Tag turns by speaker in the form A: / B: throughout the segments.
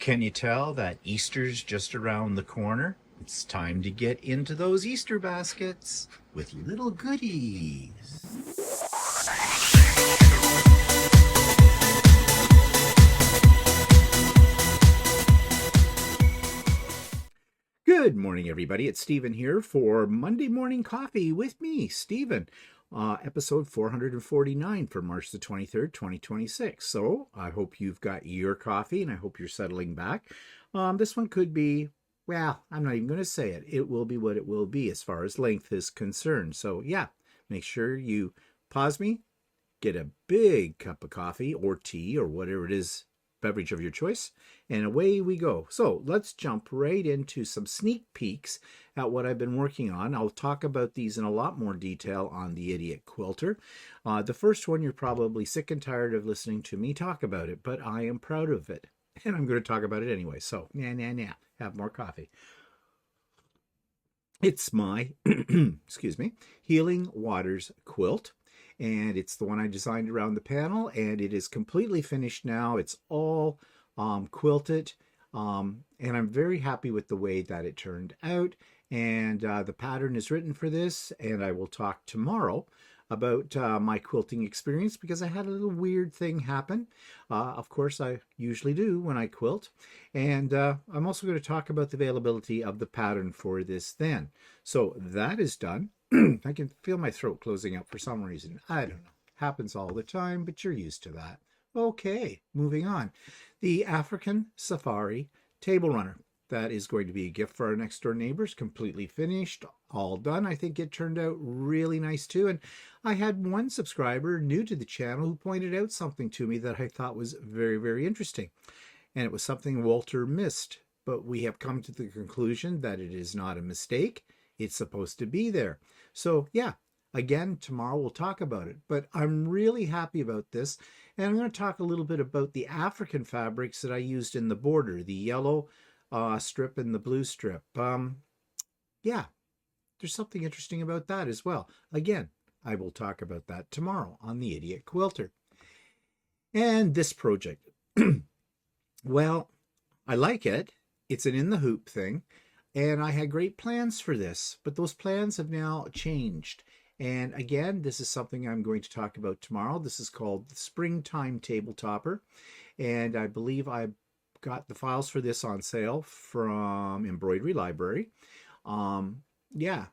A: Can you tell that Easter's just around the corner? It's time to get into those Easter baskets with little goodies. Good morning, everybody. It's Stephen here for Monday Morning Coffee with me, Stephen. Episode 449 for March the 23rd, 2026. So I hope you've got your coffee and I hope you're settling back. This one could be, well, I'm not even going to say it. It will be what it will be as far as length is concerned. So yeah, make sure you pause me, get a big cup of coffee or tea or whatever it is, beverage of your choice, and away we go. So let's jump right into some sneak peeks at what I've been working on. I'll talk about these in a lot more detail on the Idiot Quilter. The first one, you're probably sick and tired of listening to me talk about it, but I am proud of it, and I'm going to talk about it anyway. So, have more coffee. It's my, excuse me, Healing Waters quilt. And it's the one I designed around the panel, and it is completely finished now. It's all quilted, and I'm very happy with the way that it turned out. And the pattern is written for this, and I will talk tomorrow about my quilting experience because I had a little weird thing happen. Of course, I usually do when I quilt. And I'm also going to talk about the availability of the pattern for this then. So that is done. I can feel my throat closing up for some reason. I don't know. Happens all the time, but you're used to that. Okay, moving on. The African Safari Table Runner. That is going to be a gift for our next door neighbors. Completely finished, all done. I think it turned out really nice too. And I had one subscriber new to the channel who pointed out something to me that I thought was very, very interesting. And it was something Walter missed. But we have come to the conclusion that it is not a mistake. It's supposed to be there. So yeah, again, tomorrow we'll talk about it. But I'm really happy about this. And I'm going to talk a little bit about the African fabrics that I used in the border, the yellow strip and the blue strip. Yeah, there's something interesting about that as well. Again, I will talk about that tomorrow on the Idiot Quilter. And this project, well, I like it. It's an in the hoop thing. And I had great plans for this, but those plans have now changed. And again, this is something I'm going to talk about tomorrow. This is called the Springtime Table Topper. And I believe I got the files for this on sale from Embroidery Library. Yeah,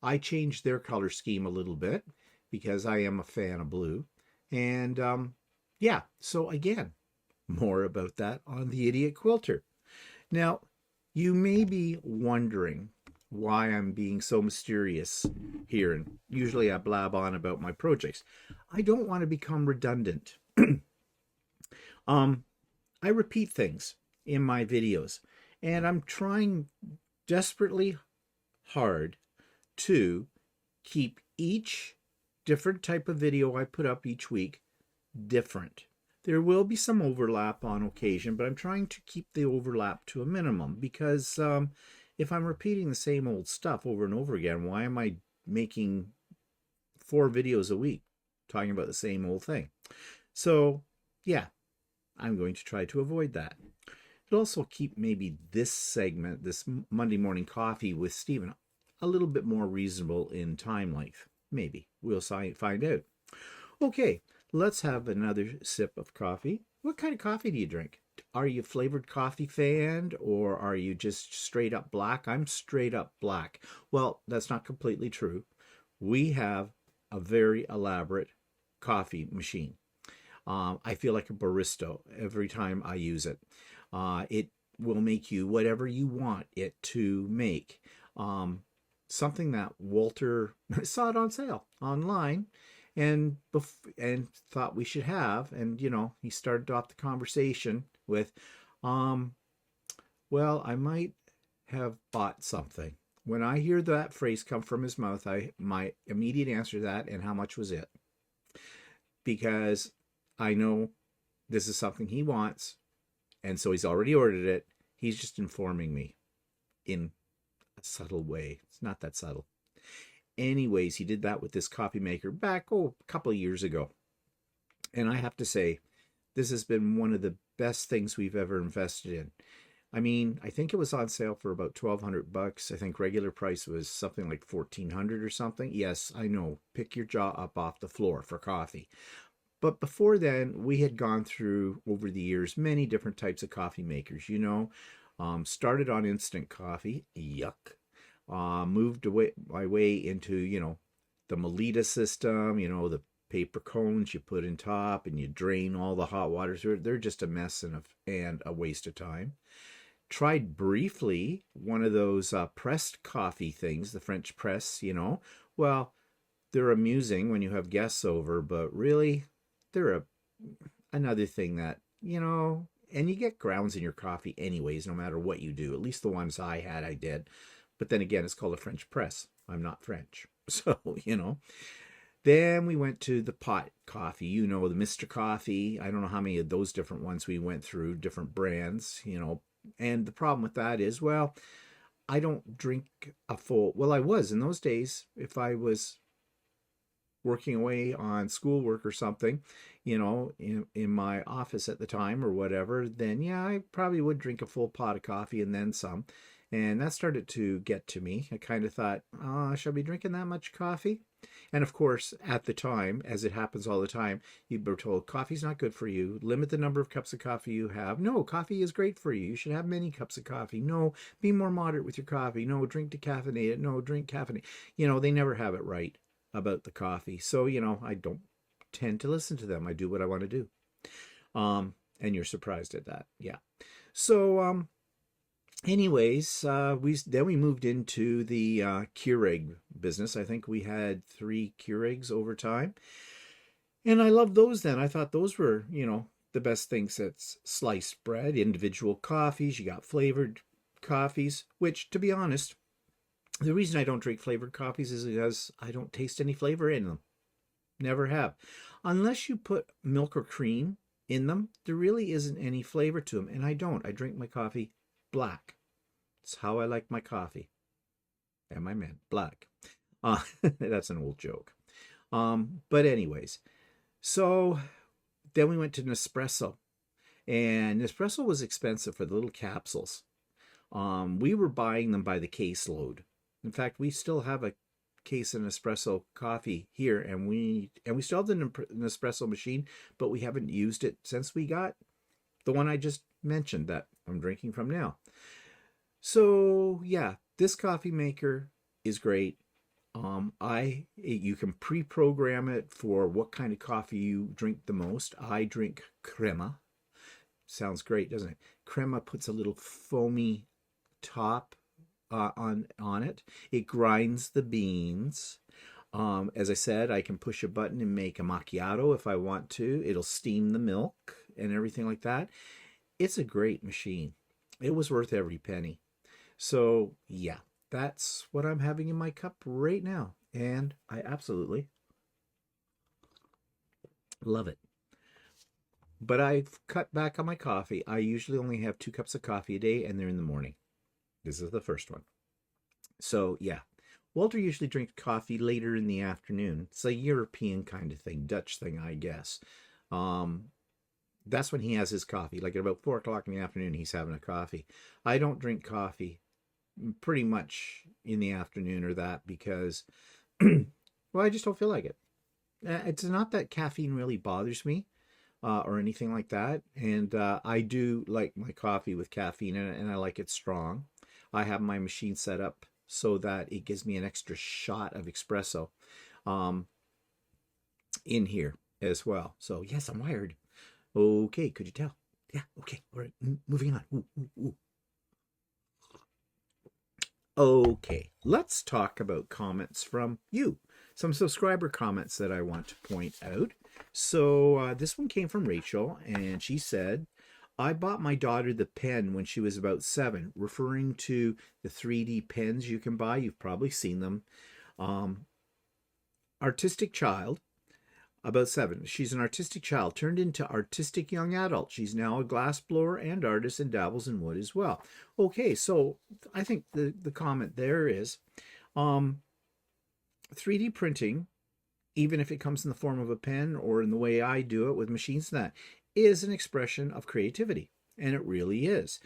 A: I changed their color scheme a little bit because I am a fan of blue. And yeah, so again, more about that on the Idiot Quilter. Now, you may be wondering why I'm being so mysterious here, and usually I blab on about my projects. I don't want to become redundant. I repeat things in my videos, and I'm trying desperately hard to keep each different type of video I put up each week different. There will be some overlap on occasion, but I'm trying to keep the overlap to a minimum because if I'm repeating the same old stuff over and over again, why am I making 4 videos a week talking about the same old thing? So yeah, I'm going to try to avoid that. It'll also keep maybe this segment, this Monday Morning Coffee with Stephen, a little bit more reasonable in time length. Maybe. We'll find out. Okay. Let's have another sip of coffee. What kind of coffee do you drink? Are you a flavored coffee fan or are you just straight up black? I'm straight up black. Well, that's not completely true. We have a very elaborate coffee machine. I feel like a barista every time I use it. It will make you whatever you want it to make. Something that Walter saw it on sale online. And thought we should have, and he started off the conversation with, well, I might have bought something. When I hear that phrase come from his mouth, my immediate answer to that, and how much was it? Because I know this is something he wants, and so he's already ordered it. He's just informing me in a subtle way. It's not that subtle. Anyways, he did that with this coffee maker back, a couple of years ago. And I have to say, this has been one of the best things we've ever invested in. I mean, I think it was on sale for about $1,200. I think regular price was something like 1,400 or something. Yes, I know. Pick your jaw up off the floor for coffee. But before then, we had gone through over the years many different types of coffee makers. Started on instant coffee, yuck. Moved away my way into the Melita system. The paper cones you put in top and you drain all the hot water through it. They're just a mess and a waste of time. Tried briefly one of those pressed coffee things, the French press. Well, they're amusing when you have guests over, but really, they're another thing that, and you get grounds in your coffee anyways, no matter what you do. At least the ones I did. But then again, it's called a French press. I'm not French. So. Then we went to the pot coffee, the Mr. Coffee. I don't know how many of those different ones we went through, different brands. And the problem with that is, well, I don't drink a full, well, I was in those days, if I was working away on schoolwork or something, in my office at the time or whatever, then yeah, I probably would drink a full pot of coffee and then some. And that started to get to me. I kind of thought, should I be drinking that much coffee? And of course, at the time, as it happens all the time, you were told coffee's not good for you. Limit the number of cups of coffee you have. No, coffee is great for you. You should have many cups of coffee. No, be more moderate with your coffee. No, drink decaffeinated. No, drink caffeinated. They never have it right about the coffee. So, I don't tend to listen to them. I do what I want to do. And you're surprised at that. Yeah. So, anyways, we moved into the Keurig business. I think we had 3 Keurigs over time. And I loved those then. I thought those were, the best things. That's sliced bread, individual coffees. You got flavored coffees, which, to be honest, the reason I don't drink flavored coffees is because I don't taste any flavor in them. Never have. Unless you put milk or cream in them, there really isn't any flavor to them. And I don't. I drink my coffee black. It's how I like my coffee. And my man, black. That's an old joke. But anyways, so then we went to Nespresso. And Nespresso was expensive for the little capsules. We were buying them by the caseload. In fact, we still have a case of Nespresso coffee here, and we still have the Nespresso machine, but we haven't used it since we got the one I just mentioned that I'm drinking from now. So yeah, this coffee maker is great. You can pre-program it for what kind of coffee you drink the most. I drink crema. Sounds great, doesn't it? Crema puts a little foamy top on it. It grinds the beans. As I said, I can push a button and make a macchiato if I want to. It'll steam the milk and everything like that. It's a great machine. It was worth every penny. So yeah, that's what I'm having in my cup right now. And I absolutely love it. But I've cut back on my coffee. I usually only have 2 cups of coffee a day, and they're in the morning. This is the first one. So yeah, Walter usually drinks coffee later in the afternoon. It's a European kind of thing, Dutch thing, I guess. That's when he has his coffee. Like at about 4 o'clock in the afternoon, he's having a coffee. I don't drink coffee pretty much in the afternoon or that because, well, I just don't feel like it. It's not that caffeine really bothers me or anything like that. And I do like my coffee with caffeine in it, and I like it strong. I have my machine set up so that it gives me an extra shot of espresso in here as well. So yes, I'm wired. Okay, could you tell? Yeah, okay, all right, moving on. Ooh. Okay, let's talk about comments from you. Some subscriber comments that I want to point out. So this one came from Rachel, and she said, I bought my daughter the pen when she was about 7, referring to the 3D pens you can buy. You've probably seen them. Artistic child, about 7. She's an artistic child turned into artistic young adult. She's now a glass blower and artist and dabbles in wood as well. Okay, so I think the comment there is 3D printing, even if it comes in the form of a pen or in the way I do it with machines and that, is an expression of creativity. And it really is.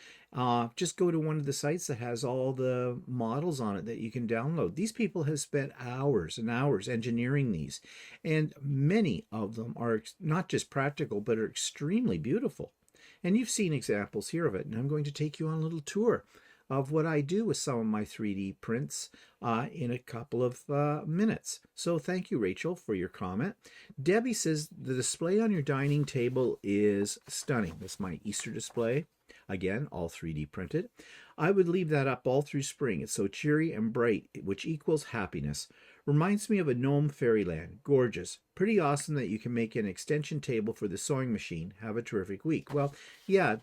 A: Just go to one of the sites that has all the models on it that you can download. These people have spent hours and hours engineering these, and many of them are not just practical, but are extremely beautiful. And you've seen examples here of it, and I'm going to take you on a little tour of what I do with some of my 3D prints in a couple of minutes. So thank you, Rachel, for your comment. Debbie says the display on your dining table is stunning. That's my Easter display. Again, all 3D printed. I would leave that up all through spring. It's so cheery and bright, which equals happiness. Reminds me of a gnome fairyland. Gorgeous. Pretty awesome that you can make an extension table for the sewing machine. Have a terrific week. Well, yeah,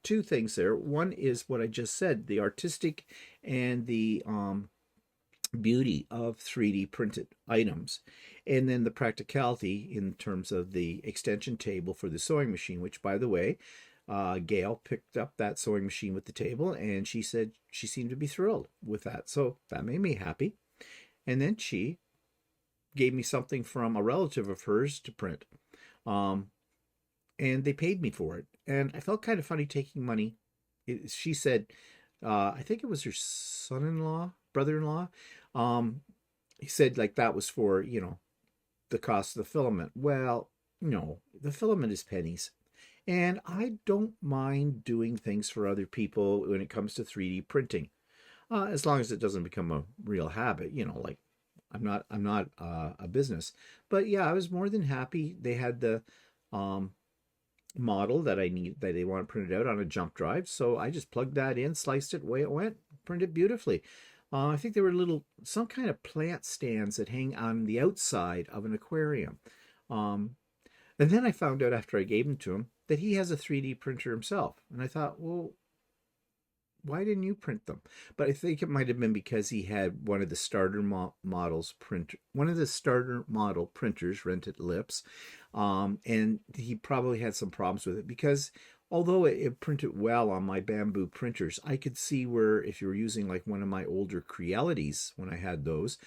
A: two things there. One is what I just said, the artistic and the beauty of 3D printed items. And then the practicality in terms of the extension table for the sewing machine, which, by the way, Gail picked up that sewing machine with the table, and she said she seemed to be thrilled with that. So that made me happy. And then she gave me something from a relative of hers to print. And they paid me for it. And I felt kind of funny taking money. She said, I think it was her son-in-law, brother-in-law. He said like that was for, the cost of the filament. Well, no, the filament is pennies. And I don't mind doing things for other people when it comes to 3D printing. As long as it doesn't become a real habit, like I'm not a business. But yeah, I was more than happy. They had the model that they want printed out on a jump drive. So I just plugged that in, sliced it, away it went, printed beautifully. I think there were some kind of plant stands that hang on the outside of an aquarium. And then I found out after I gave them to him that he has a 3D printer himself. And I thought, well, why didn't you print them? But I think it might have been because he had one of the starter model printers rented Lips, and he probably had some problems with it because although it printed well on my bamboo printers, I could see where if you were using like one of my older Crealities when I had those,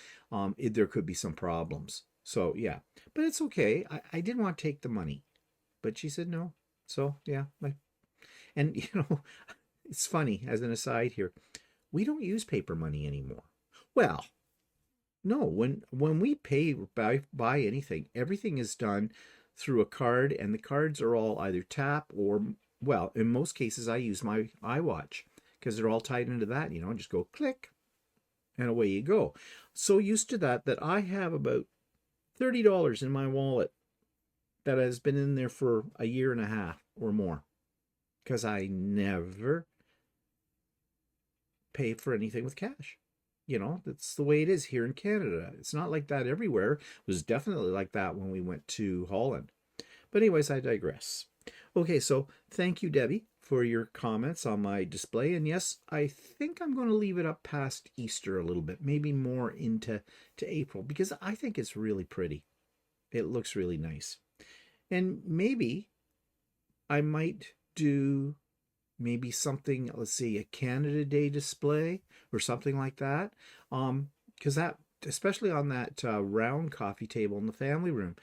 A: there could be some problems. So yeah, but it's okay. I didn't want to take the money, but she said no. So yeah, and it's funny, as an aside here, we don't use paper money anymore. Well, no, when we buy anything, everything is done through a card, and the cards are all either tap or, well, in most cases, I use my iWatch because they're all tied into that. Just go click, and away you go. So used to that I have about $30 in my wallet that has been in there for a year and a half or more because I never pay for anything with cash. That's the way it is here in Canada. It's not like that everywhere. It was definitely like that when we went to Holland. But anyways, I digress. Okay, so thank you, Debbie, for your comments on my display. And yes, I think I'm going to leave it up past Easter a little bit, maybe more into April, because I think it's really pretty. It looks really nice. And maybe I might do something, let's see, a Canada Day display or something like that. Because that, especially on that round coffee table in the family room,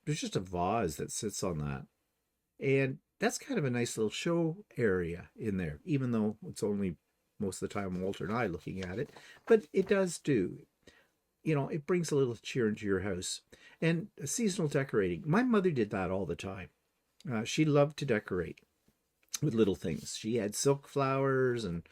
A: there's just a vase that sits on that. And that's kind of a nice little show area in there, even though it's only most of the time Walter and I looking at it. But it does do, it brings a little cheer into your house. And seasonal decorating. My mother did that all the time. She loved to decorate with little things. She had silk flowers and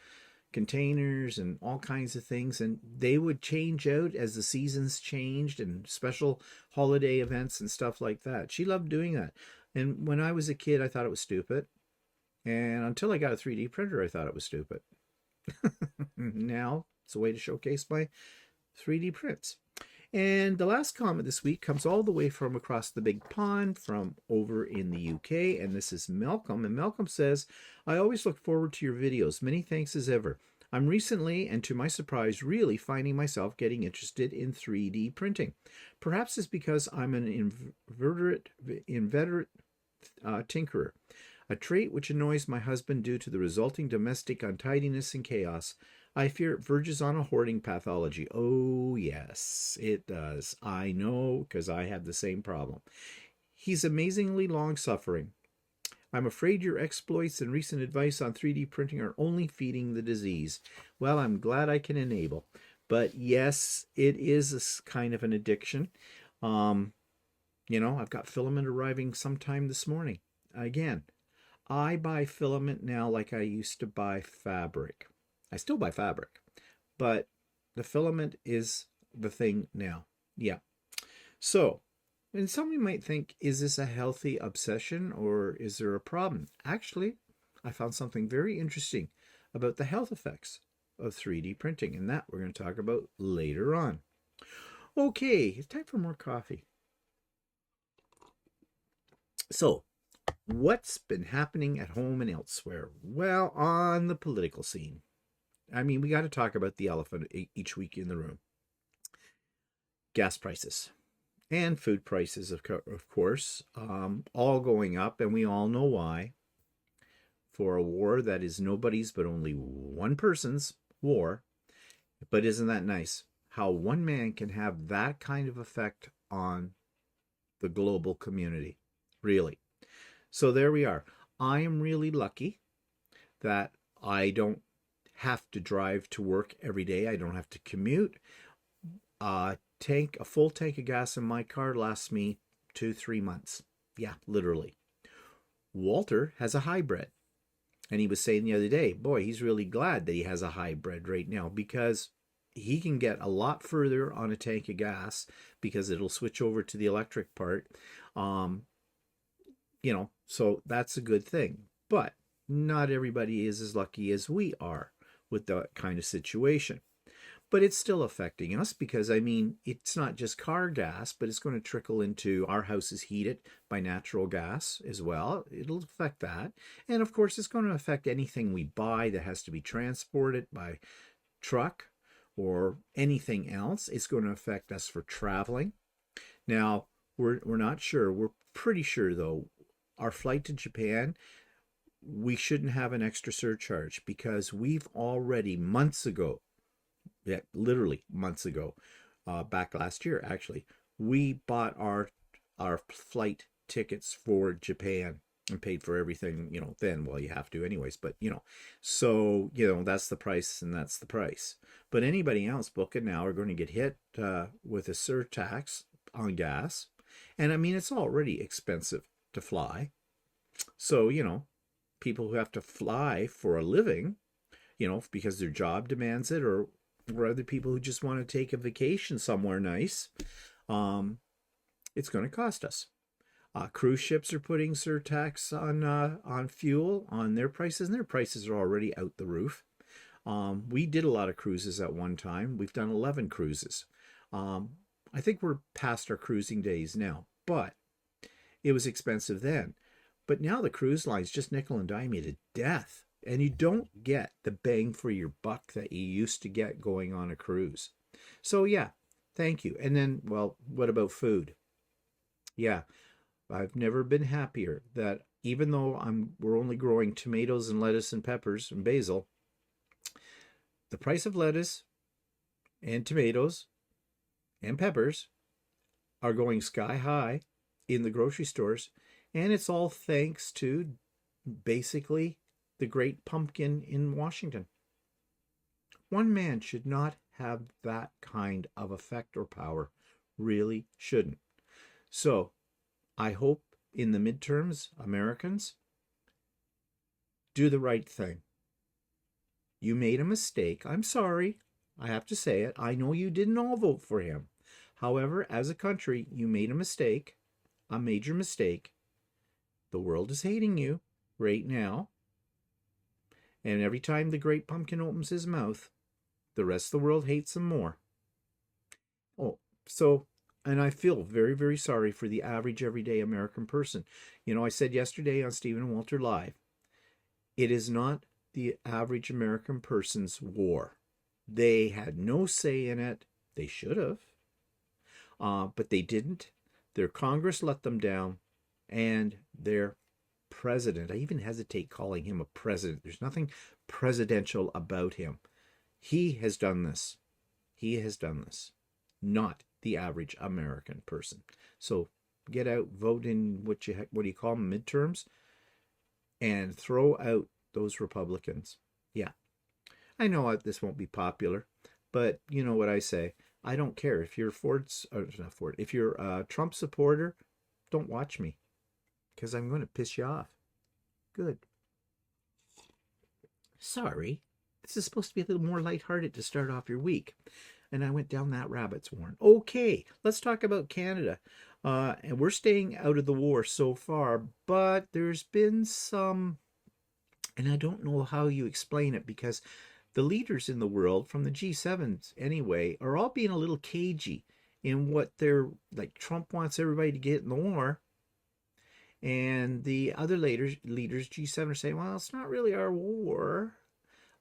A: containers and all kinds of things, and they would change out as the seasons changed and special holiday events and stuff like that. She loved doing that. And when I was a kid, I thought it was stupid. And until I got a 3D printer, I thought it was stupid. Now it's a way to showcase my 3D prints. And the last comment this week comes all the way from across the big pond from over in the UK. And this is Malcolm. And Malcolm says, I always look forward to your videos. Many thanks as ever. I'm recently, and to my surprise, really finding myself getting interested in 3D printing. Perhaps it's because I'm an inveterate tinkerer, a trait which annoys my husband due to the resulting domestic untidiness and chaos. I fear it verges on a hoarding pathology. Oh, yes, it does. I know, because I have the same problem. He's amazingly long-suffering. I'm afraid your exploits and recent advice on 3D printing are only feeding the disease. Well, I'm glad I can enable. But yes, it is a kind of an addiction. Um, I've got filament arriving sometime this morning. Again, I buy filament now like I used to buy fabric. I still buy fabric, but the filament is the thing now. Yeah. So, and somebody might think, is this a healthy obsession or is there a problem? Actually, I found something very interesting about the health effects of 3D printing, and that we're going to talk about later on. Okay, it's time for more coffee. So, what's been happening at home and elsewhere? Well, on the political scene. I mean, we got to talk about the elephant each week in the room. Gas prices and food prices, of course, all going up, and we all know why. For a war that is nobody's but only one person's war. But isn't that nice? How one man can have that kind of effect on the global community. Really. So there we are. I am really lucky that I don't have to drive to work every day. I don't have to commute. A full tank of gas in my car lasts me 2-3 months. Yeah, literally. Walter has a hybrid. And he was saying the other day, boy, he's really glad that he has a hybrid right now because he can get a lot further on a tank of gas because it'll switch over to the electric part. So that's a good thing. But not everybody is as lucky as we are with that kind of situation. But it's still affecting us because, I mean, it's not just car gas, but it's going to trickle into our house is heated by natural gas as well. It'll affect that. And of course, it's going to affect anything we buy that has to be transported by truck or anything else. It's going to affect us for traveling. Now, we're not sure. We're pretty sure, though, our flight to Japan, we shouldn't have an extra surcharge because we've already months ago, yeah, literally months ago, back last year actually, we bought our flight tickets for Japan and paid for everything, then. Well, you have to anyways, but so that's the price and that's the price. But anybody else booking now are going to get hit with a surtax on gas. And I mean, it's already expensive to fly. So, people who have to fly for a living, because their job demands it, or other people who just want to take a vacation somewhere nice, it's going to cost us. Cruise ships are putting surtax on fuel on their prices, and their prices are already out the roof. We did a lot of cruises at one time. We've done 11 cruises. I think we're past our cruising days now, but it was expensive then. But now the cruise lines just nickel and dime you to death. And you don't get the bang for your buck that you used to get going on a cruise. So yeah, thank you. And then, well, what about food? Yeah, I've never been happier that even though we're only growing tomatoes and lettuce and peppers and basil, the price of lettuce and tomatoes and peppers are going sky high in the grocery stores. And it's all thanks to basically the great pumpkin in Washington. One man should not have that kind of effect or power. Really shouldn't. So I hope in the midterms, Americans do the right thing. You made a mistake. I'm sorry. I have to say it. I know you didn't all vote for him. However, as a country, you made a mistake, a major mistake. The world is hating you right now. And every time the great pumpkin opens his mouth, the rest of the world hates him more. Oh, so, and I feel very, very sorry for the average everyday American person. I said yesterday on Stephen and Walter Live, it is not the average American person's war. They had no say in it. They should have. But they didn't. Their Congress let them down. And their president, I even hesitate calling him a president. There's nothing presidential about him. He has done this. He has done this. Not the average American person. So get out, vote in what do you call them, midterms. and throw out those Republicans. Yeah, I know this won't be popular, but you know what I say. I don't care if you're Ford's, or not Ford. If you're a Trump supporter, don't watch me because I'm going to piss you off. Good. Sorry. This is supposed to be a little more lighthearted to start off your week. And I went down that rabbit's warren. Okay, let's talk about Canada. And we're staying out of the war so far, but there's been some, and I don't know how you explain it because the leaders in the world, from the G7s anyway, are all being a little cagey in what they're like. Trump wants everybody to get in the war, and the other leaders G7 are saying, well, it's not really our war.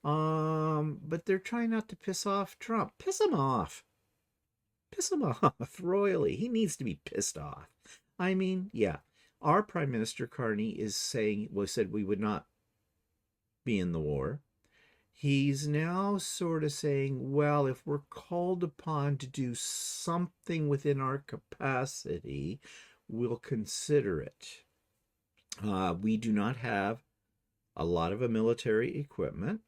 A: But they're trying not to piss off Trump. Piss him off. Piss him off royally. He needs to be pissed off. I mean, yeah. Our Prime Minister Carney is saying, well, said we would not be in the war. He's now sort of saying, well, if we're called upon to do something within our capacity, we'll consider it. We do not have a lot of military equipment.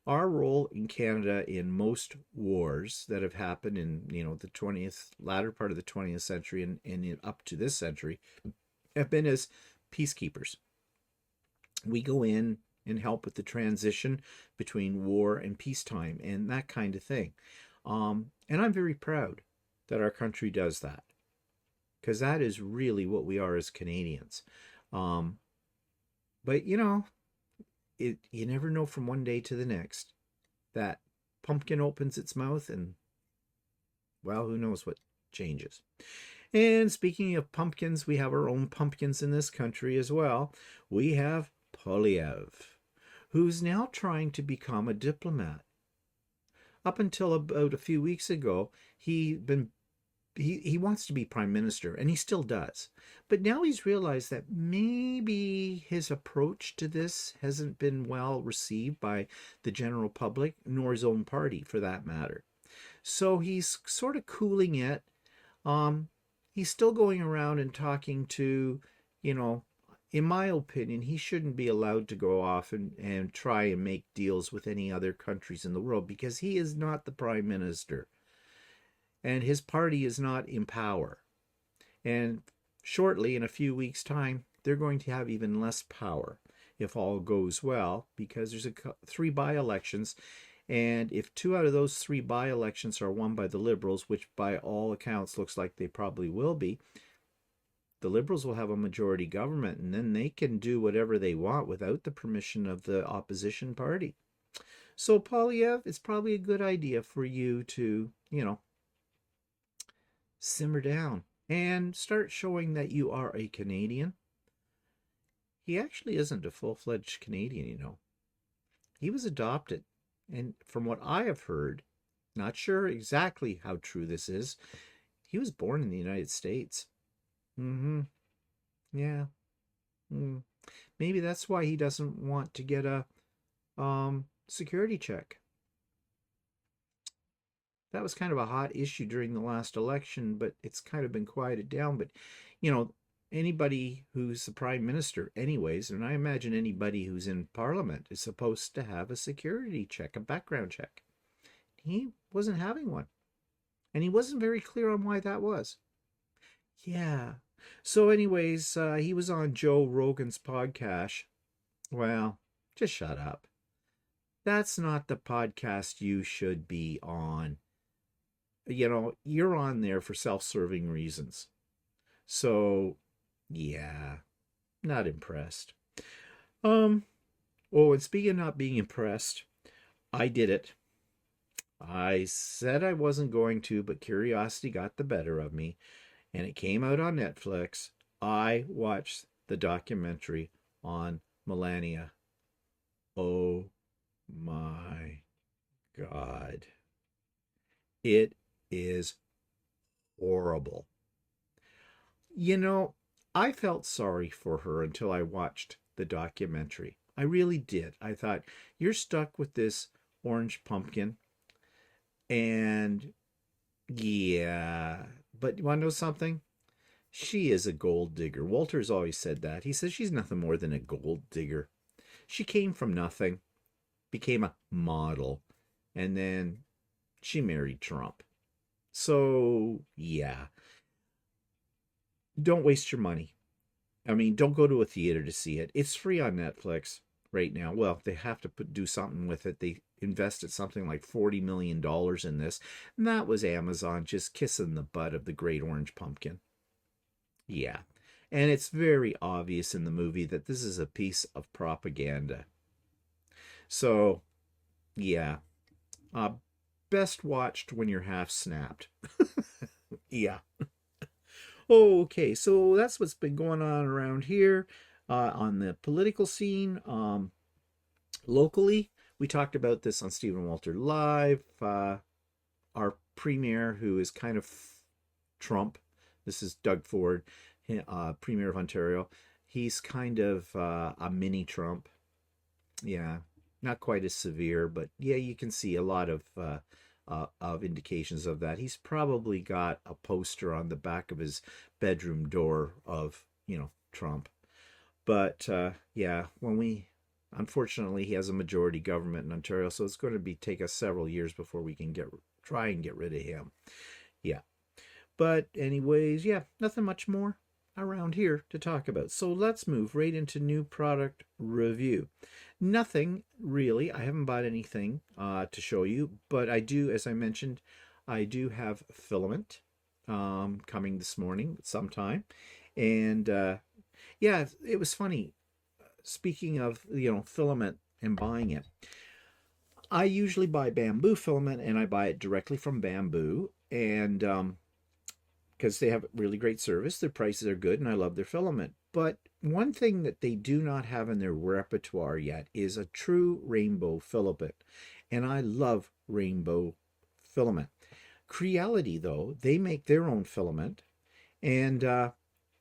A: Our role in Canada in most wars that have happened in, the 20th, latter part of the 20th century and up to this century have been as peacekeepers. We go in and help with the transition between war and peacetime and that kind of thing. And I'm very proud that our country does that because that is really what we are as Canadians. But you never know from one day to the next. That pumpkin opens its mouth and, well, who knows what changes. And speaking of pumpkins, we have our own pumpkins in this country as well. We have Poilievre, who's now trying to become a diplomat. Up until about a few weeks ago, he wants to be prime minister, and he still does. But now he's realized that maybe his approach to this hasn't been well received by the general public, nor his own party, for that matter. So he's sort of cooling it. He's still going around and talking to, in my opinion, he shouldn't be allowed to go off and try and make deals with any other countries in the world because he is not the prime minister. And his party is not in power. And shortly, in a few weeks' time, they're going to have even less power if all goes well, because there's 3 by-elections. And if 2 out of those 3 by-elections are won by the Liberals, which by all accounts looks like they probably will be, the Liberals will have a majority government, and then they can do whatever they want without the permission of the opposition party. So, Poilievre, it's probably a good idea for you to, simmer down and start showing that you are a Canadian. He actually isn't a full-fledged Canadian, He was adopted. And from what I have heard, not sure exactly how true this is, he was born in the United States. Yeah. Maybe that's why he doesn't want to get a security check. That was kind of a hot issue during the last election, but it's kind of been quieted down. But, anybody who's the prime minister anyways, and I imagine anybody who's in parliament is supposed to have a security check, a background check. He wasn't having one. And he wasn't very clear on why that was. Yeah. So anyways, he was on Joe Rogan's podcast. Well, just shut up. That's not the podcast you should be on. You're on there for self-serving reasons. So, yeah, not impressed. Oh, and speaking of not being impressed, I did it. I said I wasn't going to, but curiosity got the better of me, and it came out on Netflix. I watched the documentary on Melania. Oh my God. It is horrible. I felt sorry for her until I watched the documentary. I really did. I thought, you're stuck with this orange pumpkin. And yeah, but you want to know something? She is a gold digger. Walter's always said that. He says she's nothing more than a gold digger. She came from nothing, became a model, and then she married Trump. So, yeah, don't waste your money. I mean, don't go to a theater to see it. It's free on Netflix right now. Well, they have to do something with it. They invested something like $40 million in this. And that was Amazon just kissing the butt of the Great Orange Pumpkin. Yeah. And it's very obvious in the movie that this is a piece of propaganda. So, yeah. Uh, Best watched when you're half snapped. Yeah. Okay, so that's what's been going on around here on the political scene. Locally, we talked about this on Stephen Walter Live. Our premier, who is kind of Trump, this is Doug Ford, Premier of Ontario. He's kind of a mini Trump. Yeah, not quite as severe, but yeah, you can see a lot of indications of that. He's probably got a poster on the back of his bedroom door of, Trump. But yeah, unfortunately, he has a majority government in Ontario, so it's going to take us several years before we can try and get rid of him. Yeah. But anyways, yeah, nothing much more around here to talk about. So let's move right into new product review. Nothing really. I haven't bought anything to show you, but I do, as I mentioned, I do have filament coming this morning sometime. And yeah, it was funny. Speaking of, filament and buying it, I usually buy bamboo filament and I buy it directly from Bamboo. And because they have really great service, their prices are good, and I love their filament. But one thing that they do not have in their repertoire yet is a true rainbow filament. And I love rainbow filament. Creality, though, they make their own filament, and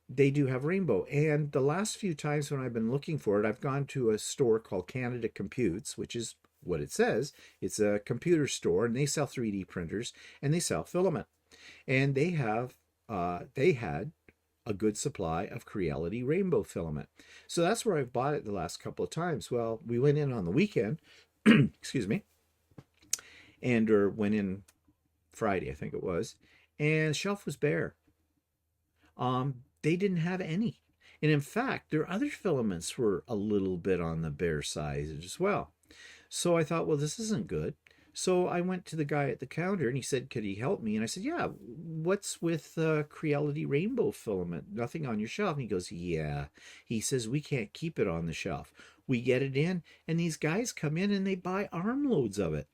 A: they do have rainbow. And the last few times when I've been looking for it, I've gone to a store called Canada Computes, which is what it says. It's a computer store, and they sell 3D printers, and they sell filament. And they had a good supply of Creality rainbow filament. So that's where I've bought it the last couple of times. Well, we went in on the weekend, excuse me, or went in Friday, I think it was, and the shelf was bare. They didn't have any. And in fact, their other filaments were a little bit on the bare side as well. So I thought, well, this isn't good. So I went to the guy at the counter and he said, could he help me? And I said, yeah, what's with Creality rainbow filament? Nothing on your shelf? And he goes, yeah. He says, we can't keep it on the shelf. We get it in, and these guys come in and they buy armloads of it.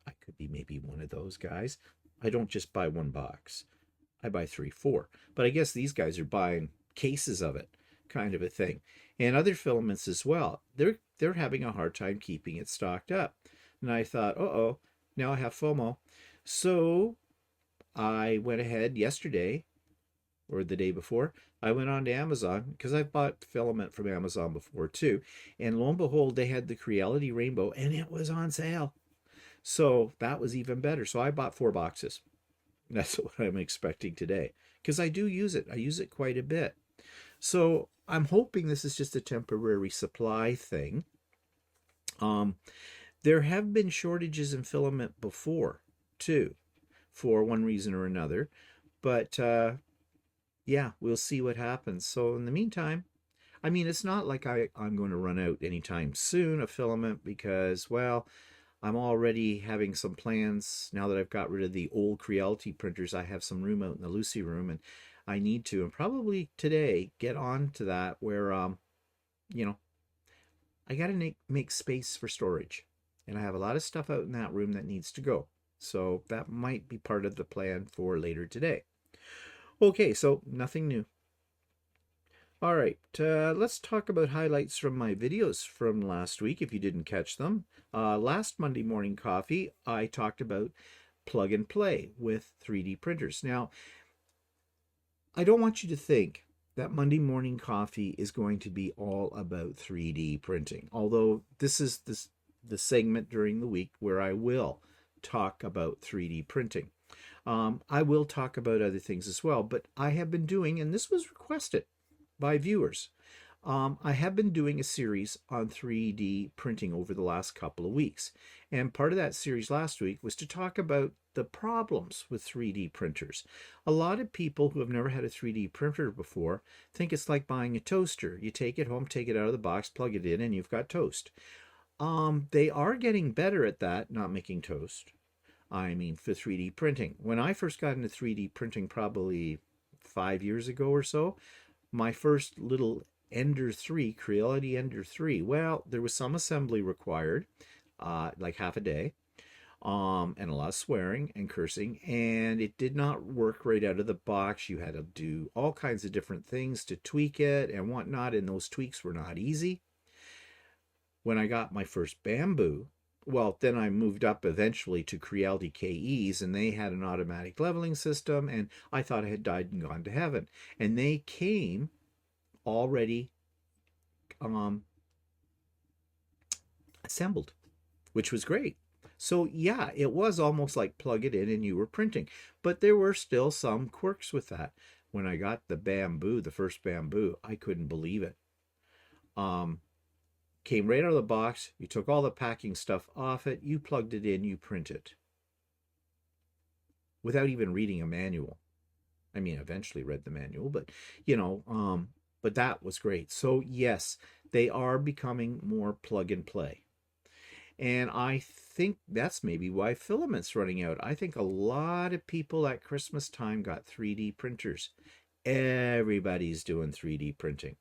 A: I could be maybe one of those guys. I don't just buy one box. I buy 3, 4. But I guess these guys are buying cases of it, kind of a thing. And other filaments as well. They're having a hard time keeping it stocked up. And I thought, uh-oh, now I have FOMO. So I went ahead yesterday, or the day before, I went on to Amazon, because I've bought filament from Amazon before too. And lo and behold, they had the Creality Rainbow, and it was on sale. So that was even better. So I bought 4 boxes. That's what I'm expecting today, because I do use it. I use it quite a bit. So I'm hoping this is just a temporary supply thing. There have been shortages in filament before, too, for one reason or another. But yeah, we'll see what happens. So in the meantime, I mean, it's not like I'm going to run out anytime soon of filament, because, well, I'm already having some plans now that I've got rid of the old Creality printers. I have some room out in the Lucy room, and I need to, and probably today, get on to that where, I got to make space for storage. And I have a lot of stuff out in that room that needs to go. So that might be part of the plan for later today. Okay, so nothing new. All right, let's talk about highlights from my videos from last week, if you didn't catch them. Last Monday Morning Coffee, I talked about plug and play with 3D printers. Now, I don't want you to think that Monday Morning Coffee is going to be all about 3D printing, although this is the segment during the week where I will talk about 3D printing. I will talk about other things as well, but I have been doing, and this was requested by viewers, I have been doing a series on 3D printing over the last couple of weeks. And part of that series last week was to talk about the problems with 3D printers. A lot of people who have never had a 3D printer before think it's like buying a toaster. You take it home, take it out of the box, plug it in, and you've got toast. They are getting better at that, not making toast. I mean, for 3D printing. When I first got into 3D printing probably 5 years ago or so, my first little Ender 3, Creality Ender 3, well, there was some assembly required, like half a day, and a lot of swearing and cursing, and it did not work right out of the box. You had to do all kinds of different things to tweak it and whatnot, and those tweaks were not easy. When I got my first Bamboo, well, then I moved up eventually to Creality KEs, and they had an automatic leveling system, and I thought I had died and gone to heaven. And they came already assembled, which was great. So yeah, it was almost like plug it in and you were printing, but there were still some quirks with that. When I got the Bamboo, the first Bamboo, I couldn't believe it. Came right out of the box. You took all the packing stuff off it, you plugged it in, you print it without even reading a manual. I mean, eventually read the manual, but but that was great. So yes, they are becoming more plug and play. And I think that's maybe why filament's running out. I think a lot of people at Christmas time got 3D printers. Everybody's doing 3D printing.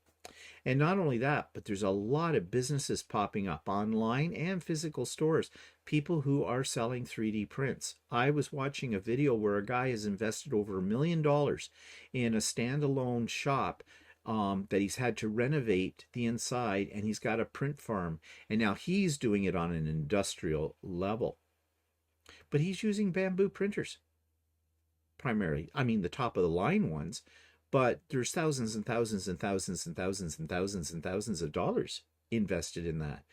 A: And not only that, but there's a lot of businesses popping up online and physical stores, people who are selling 3D prints. I was watching a video where a guy has invested over $1 million in a standalone shop that he's had to renovate the inside, and he's got a print farm, and now he's doing it on an industrial level. But he's using Bamboo printers primarily. I mean, the top of the line ones, but there's thousands and thousands and thousands and thousands and thousands and thousands of dollars invested in that.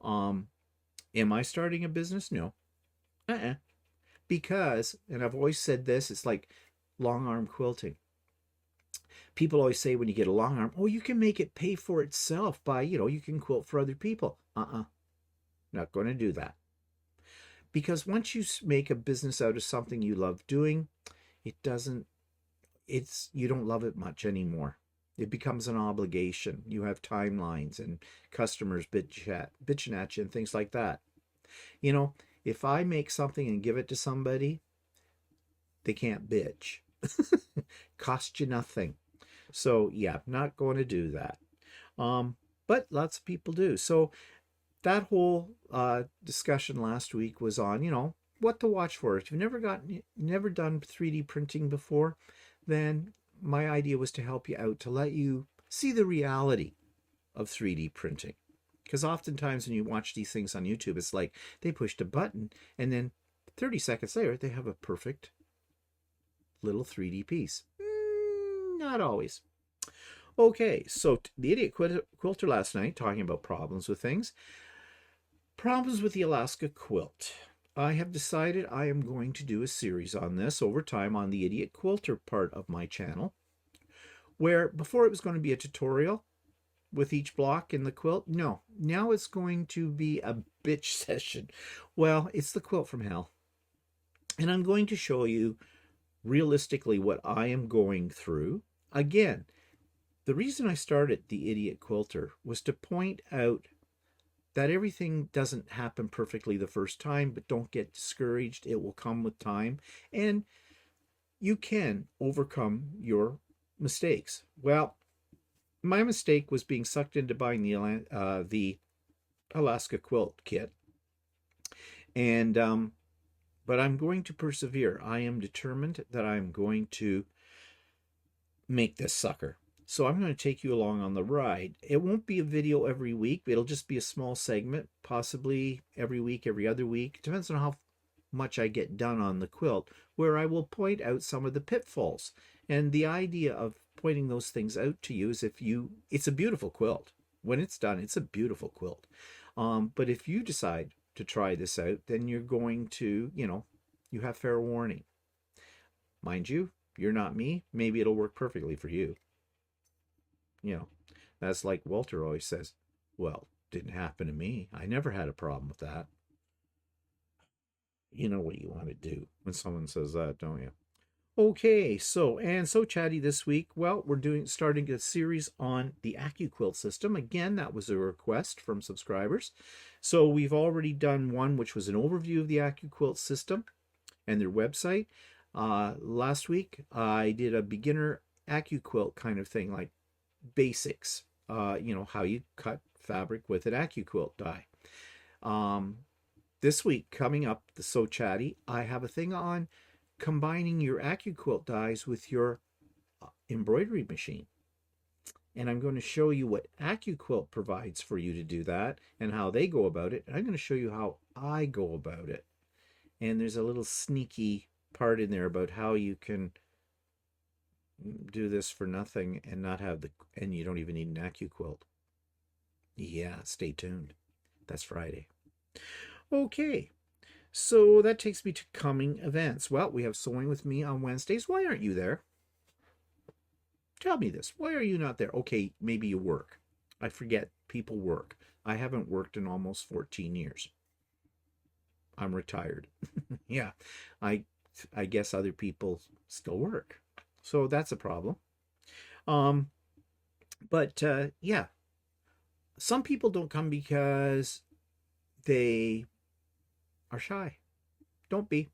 A: Am I starting a business? No. Because, and I've always said this, it's like long arm quilting. People always say when you get a long arm, oh, you can make it pay for itself by, you can quilt for other people. Not going to do that. Because once you make a business out of something you love doing, you don't love it much anymore. It becomes an obligation. You have timelines and customers bitching at you and things like that. If I make something and give it to somebody, they can't bitch. Cost you nothing. So yeah, not going to do that. But lots of people do. So that whole discussion last week was on, what to watch for. If you've never done 3D printing before, then my idea was to help you out, to let you see the reality of 3D printing. Because oftentimes when you watch these things on YouTube, it's like they pushed a button and then 30 seconds later, they have a perfect little 3D piece. Not always. Okay, so the Idiot Quilter last night, talking about problems with things. Problems with the Alaska quilt. I have decided I am going to do a series on this over time on the Idiot Quilter part of my channel, where before it was going to be a tutorial with each block in the quilt. No, now it's going to be a bitch session. Well, it's the quilt from hell. And I'm going to show you realistically what I am going through. Again, the reason I started the Idiot Quilter was to point out that everything doesn't happen perfectly the first time, but don't get discouraged. It will come with time, and you can overcome your mistakes. Well, my mistake was being sucked into buying the Alaska quilt kit, and but I'm going to persevere. I am determined that I'm going to make this sucker. So I'm going to take you along on the ride. It won't be a video every week. It'll just be a small segment, possibly every week, every other week. It depends on how much I get done on the quilt, where I will point out some of the pitfalls. And the idea of pointing those things out to you is it's a beautiful quilt. When it's done, it's a beautiful quilt. But if you decide to try this out, then you're going to, you have fair warning. Mind you, you're not me. Maybe it'll work perfectly for you. That's like Walter always says, well, didn't happen to me. I never had a problem with that. You know what you want to do when someone says that, don't you? Okay, so Chatty this week. Well, we're starting a series on the Accuquilt system. Again, that was a request from subscribers. So we've already done one, which was an overview of the Accuquilt system and their website. Last week, I did a beginner Accuquilt kind of thing, like basics. How you cut fabric with an Accuquilt die. This week, coming up, the So Chatty, I have a thing on combining your Accuquilt dies with your embroidery machine. And I'm going to show you what Accuquilt provides for you to do that and how they go about it. And I'm going to show you how I go about it. And there's a little sneaky part in there about how you can do this for nothing and not have and you don't even need an Accuquilt. Yeah, stay tuned. That's Friday. Okay. So that takes me to coming events. Well, we have Sewing with Me on Wednesdays. Why aren't you there? Tell me this. Why are you not there? Okay, maybe you work. I forget people work. I haven't worked in almost 14 years. I'm retired. Yeah, I guess other people still work. So that's a problem. Yeah, some people don't come because they are shy. Don't be.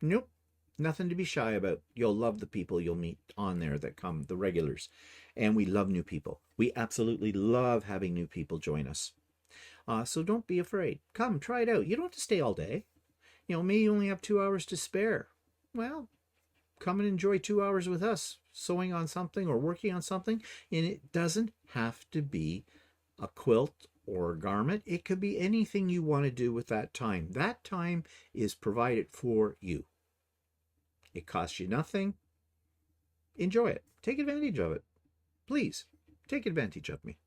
A: Nope. Nothing to be shy about. You'll love the people you'll meet on there that come, the regulars. And we love new people. We absolutely love having new people join us. So don't be afraid. Come, try it out. You don't have to stay all day. Maybe you only have 2 hours to spare. Well, come and enjoy 2 hours with us, sewing on something or working on something. And it doesn't have to be a quilt or a garment. It could be anything you want to do with that time. That time is provided for you. It costs you nothing. Enjoy it. Take advantage of it. Please, take advantage of me.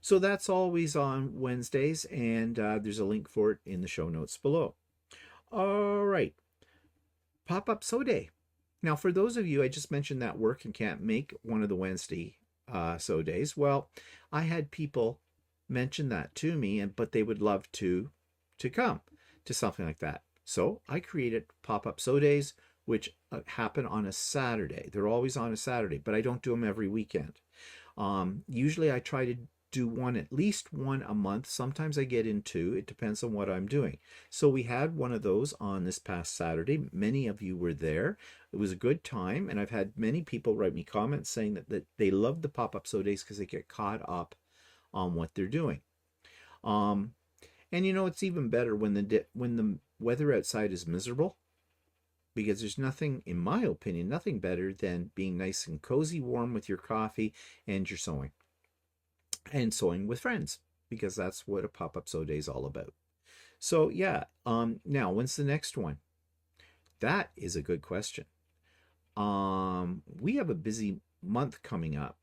A: So that's always on Wednesdays, and there's a link for it in the show notes below. All right. Pop-up Sew Day. Now, for those of you, I just mentioned that work and can't make one of the Wednesday sew days. Well, I had people mention that to me, but they would love to come to something like that. So I created pop-up sew days, which happen on a Saturday. They're always on a Saturday, but I don't do them every weekend. Usually I try to do at least one a month. Sometimes I get in two. It depends on what I'm doing. So we had one of those on this past Saturday. Many of you were there. It was a good time, and I've had many people write me comments saying that they love the pop-up sew days because they get caught up on what they're doing. And it's even better when the weather outside is miserable, because there's nothing, in my opinion, nothing better than being nice and cozy, warm with your coffee and your sewing. And sewing with friends, because that's what a pop-up sew day is all about. So yeah, now when's the next one? That is a good question. We have a busy month coming up.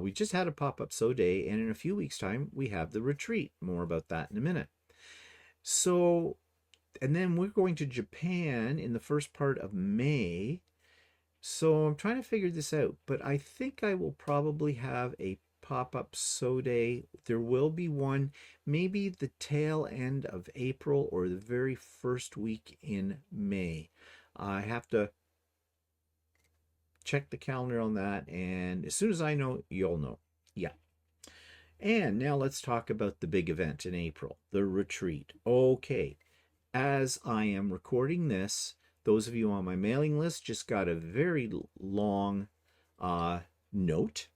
A: We just had a pop-up sew day, and in a few weeks' time, we have the retreat. More about that in a minute. So, and then we're going to Japan in the first part of May. So I'm trying to figure this out, but I think I will probably have a pop-up sew day. There will be one maybe the tail end of April or the very first week in May. I have to check the calendar on that, and as soon as I know, you'll know. Yeah. And now let's talk about the big event in April, the retreat. Okay, as I am recording this, those of you on my mailing list just got a very long note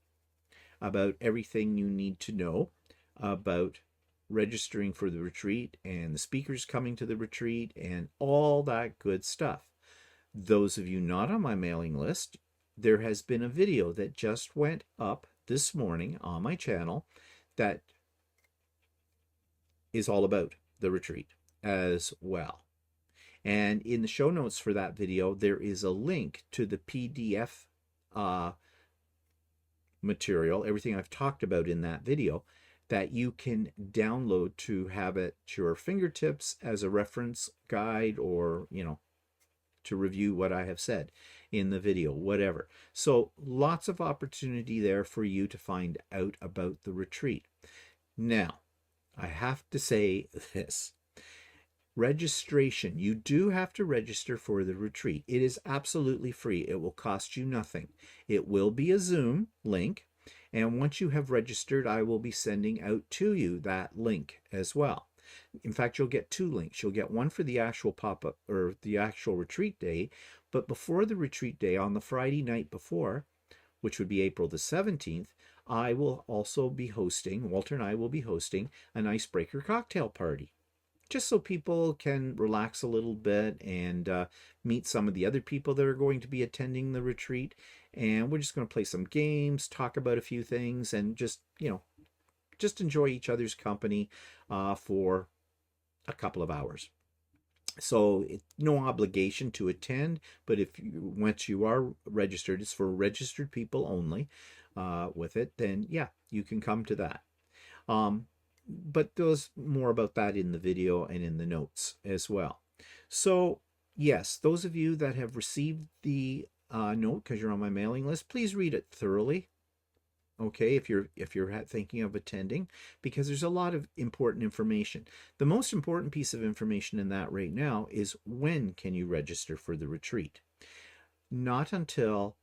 A: about everything you need to know about registering for the retreat and the speakers coming to the retreat and all that good stuff. Those of you not on my mailing list, there has been a video that just went up this morning on my channel that is all about the retreat as well. And in the show notes for that video, there is a link to the PDF material, everything I've talked about in that video, that you can download to have at your fingertips as a reference guide, or to review what I have said. in the video, whatever. So lots of opportunity there for you to find out about the retreat. Now, I have to say this. Registration. You do have to register for the retreat. It is absolutely free. It will cost you nothing. It will be a Zoom link. And once you have registered, I will be sending out to you that link as well. In fact, you'll get two links. You'll get one for the actual pop-up or the actual retreat day. But before the retreat day, on the Friday night before, which would be April the 17th, I will also be hosting, Walter and I will be hosting an icebreaker cocktail party, just so people can relax a little bit and meet some of the other people that are going to be attending the retreat. And we're just going to play some games, talk about a few things, and just, just enjoy each other's company for a couple of hours. So it's no obligation to attend, but once you are registered, it's for registered people only with it, then yeah, you can come to that. But there's more about that in the video and in the notes as well. So yes, those of you that have received the note because you're on my mailing list, please read it thoroughly. Okay, if you're thinking of attending, because there's a lot of important information. The most important piece of information in that right now is when can you register for the retreat? Not until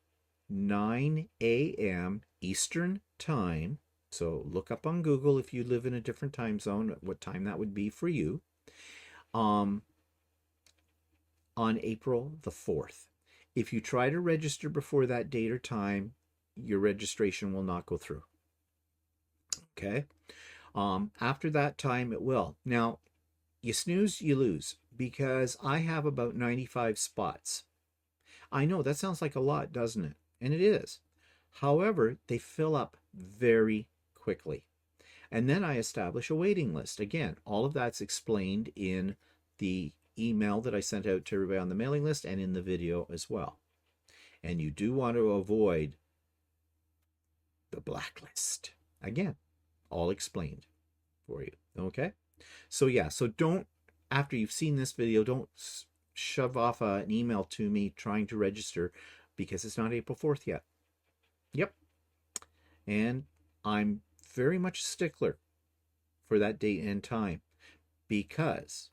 A: 9 a.m. Eastern Time. So look up on Google if you live in a different time zone, what time that would be for you, on April the 4th. If you try to register before that date or time, your registration will not go through. Okay? After that time, it will. Now, you snooze, you lose, because I have about 95 spots. I know that sounds like a lot, doesn't it? And it is. However, they fill up very quickly. And then I establish a waiting list. Again, all of that's explained in the email that I sent out to everybody on the mailing list and in the video as well. And you do want to avoid the blacklist. Again, all explained for you. Okay? So yeah, so don't, after you've seen this video, don't shove off an email to me trying to register because it's not April 4th yet. Yep. And I'm very much a stickler for that date and time because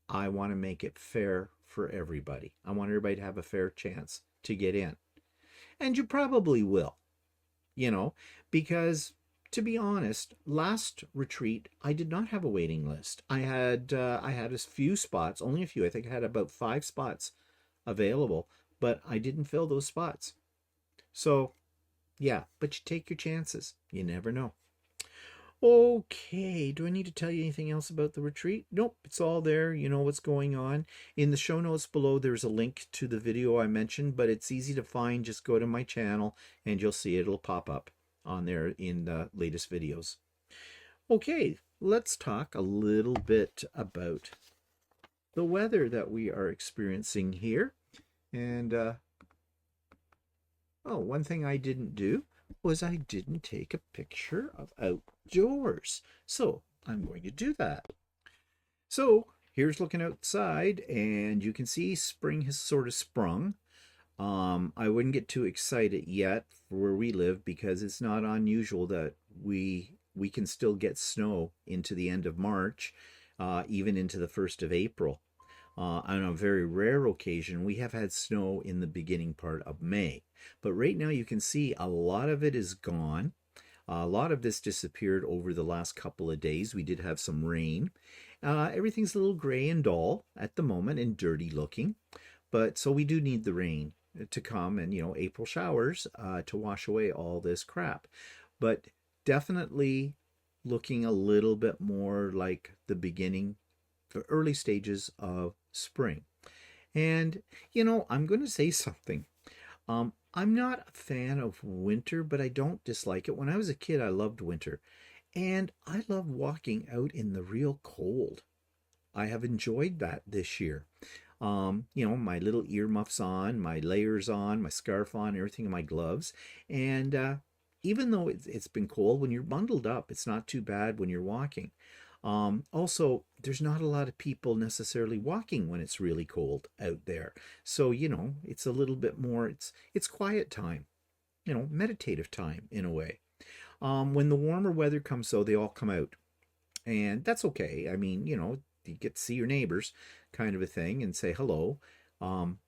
A: I want to make it fair for everybody. I want everybody to have a fair chance to get in. And you probably will, because to be honest, last retreat, I did not have a waiting list. I had a few spots, only a few. I think I had about 5 spots available, but I didn't fill those spots. So yeah, but you take your chances. You never know. Okay, do I need to tell you anything else about the retreat? Nope, it's all there. You know what's going on. In the show notes below, there's a link to the video I mentioned, but it's easy to find. Just go to my channel and you'll see it. It'll pop up on there in the latest videos. Okay, let's talk a little bit about the weather that we are experiencing here. And, one thing I didn't do was I didn't take a picture of outdoors. So I'm going to do that. So here's looking outside and you can see spring has sort of sprung. I wouldn't get too excited yet for where we live because it's not unusual that we can still get snow into the end of March, even into the 1st of April. On a very rare occasion, we have had snow in the beginning part of May. But right now you can see a lot of it is gone. A lot of this disappeared over the last couple of days. We did have some rain. Everything's a little gray and dull at the moment and dirty looking. But so we do need the rain to come and, April showers to wash away all this crap. But definitely looking a little bit more like the beginning, the early stages of spring. And, I'm going to say something. I'm not a fan of winter, but I don't dislike it. When I was a kid, I loved winter. And I love walking out in the real cold. I have enjoyed that this year. My little earmuffs on, my layers on, my scarf on, everything in my gloves. And even though it's been cold, when you're bundled up, it's not too bad when you're walking. Also, there's not a lot of people necessarily walking when it's really cold out there. So, it's a little bit more, it's quiet time, meditative time in a way. When the warmer weather comes, though, they all come out. And that's okay. I mean, you get to see your neighbors kind of a thing and say hello. Um,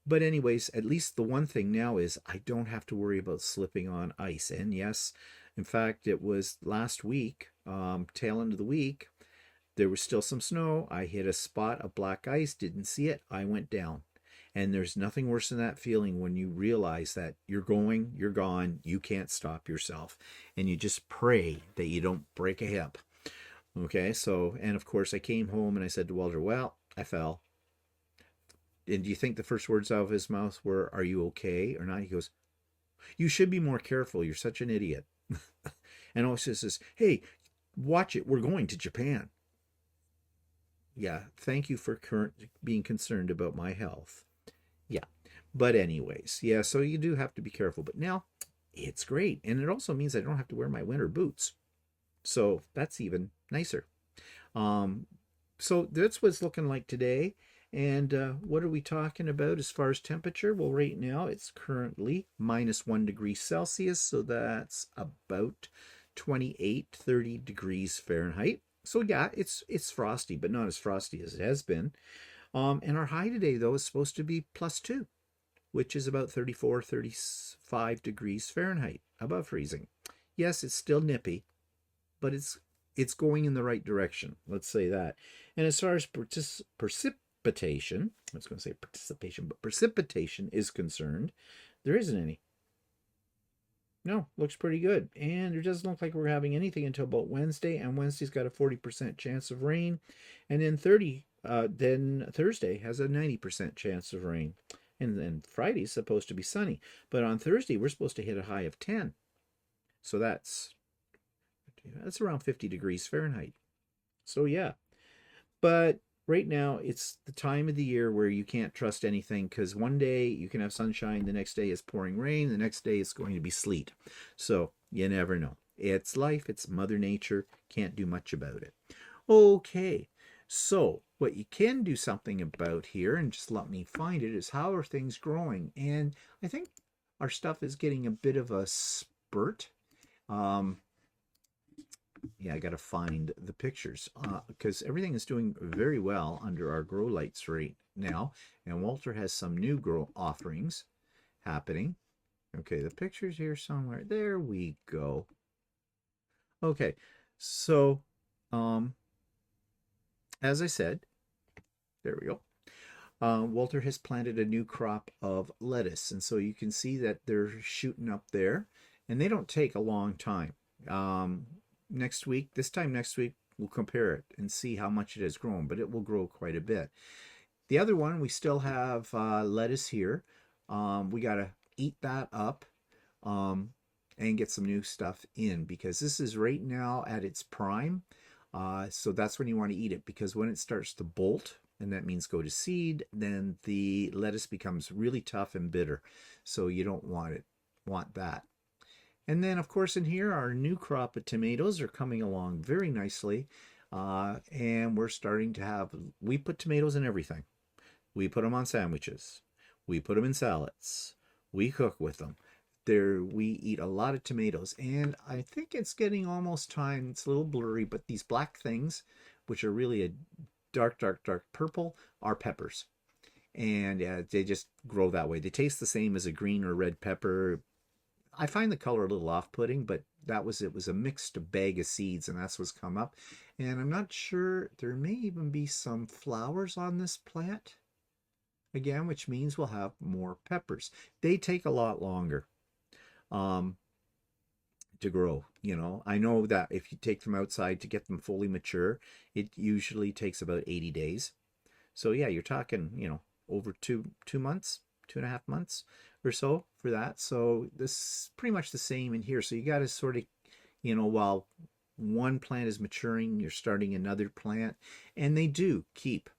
A: but anyways, at least the one thing now is I don't have to worry about slipping on ice. And yes, in fact, it was last week, tail end of the week, there was still some snow. I hit a spot of black ice, didn't see it. I went down. And there's nothing worse than that feeling when you realize that you're going, you're gone, you can't stop yourself. And you just pray that you don't break a hip. Okay, so, and of course, I came home and I said to Walter, well, I fell. And do you think the first words out of his mouth were, are you okay or not? He goes, you should be more careful. You're such an idiot. And also says, hey, watch it. We're going to Japan. Yeah, thank you for being concerned about my health. Yeah, but anyways, yeah, so you do have to be careful. But now it's great. And it also means I don't have to wear my winter boots. So that's even nicer. Um, so that's what it's looking like today. And what are we talking about as far as temperature? Well, right now it's currently -1 degree Celsius. So that's about 28, 30 degrees Fahrenheit. So yeah, it's frosty, but not as frosty as it has been. And our high today, though, is supposed to be +2, which is about 34, 35 degrees Fahrenheit, above freezing. Yes, it's still nippy, but it's going in the right direction. Let's say that. And as far as precipitation, I was going to say participation, but precipitation is concerned, there isn't any. No, looks pretty good. And it doesn't look like we're having anything until about Wednesday, and Wednesday's got a 40% chance of rain. And then Thursday has a 90% chance of rain. And then Friday's supposed to be sunny. But on Thursday, we're supposed to hit a high of 10. So that's around 50 degrees Fahrenheit. So yeah. But right now, it's the time of the year where you can't trust anything, because one day you can have sunshine, the next day it's pouring rain, the next day it's going to be sleet. So you never know. It's life, it's Mother Nature, can't do much about it. Okay, so what you can do something about here, and just let me find it, is how are things growing? And I think our stuff is getting a bit of a spurt. Yeah, I got to find the pictures because everything is doing very well under our grow lights right now. And Walter has some new grow offerings happening. Okay, the picture's here somewhere. There we go. Okay, so as I said, there we go. Walter has planted a new crop of lettuce. And so you can see that they're shooting up there. And they don't take a long time. This time next week, we'll compare it and see how much it has grown, but it will grow quite a bit. The other one, we still have lettuce here. We got to eat that up and get some new stuff in, because this is right now at its prime. So that's when you want to eat it, because when it starts to bolt, and that means go to seed, then the lettuce becomes really tough and bitter. So you don't want that. And then, of course, in here, our new crop of tomatoes are coming along very nicely. And we're starting to we put tomatoes in everything. We put them on sandwiches. We put them in salads. We cook with them. We eat a lot of tomatoes. And I think it's getting almost time. It's a little blurry, but these black things, which are really a dark, dark, dark purple, are peppers. And they just grow that way. They taste the same as a green or red pepper. I find the color a little off-putting, but it was a mixed bag of seeds, and that's what's come up. And I'm not sure, there may even be some flowers on this plant again, which means we'll have more peppers. They take a lot longer to grow. I know that if you take them outside to get them fully mature, it usually takes about 80 days. So yeah, you're talking, over 2 months, 2.5 months or so for that. So this is pretty much the same in here. So you got to sort of, while one plant is maturing, you're starting another plant, and they do keep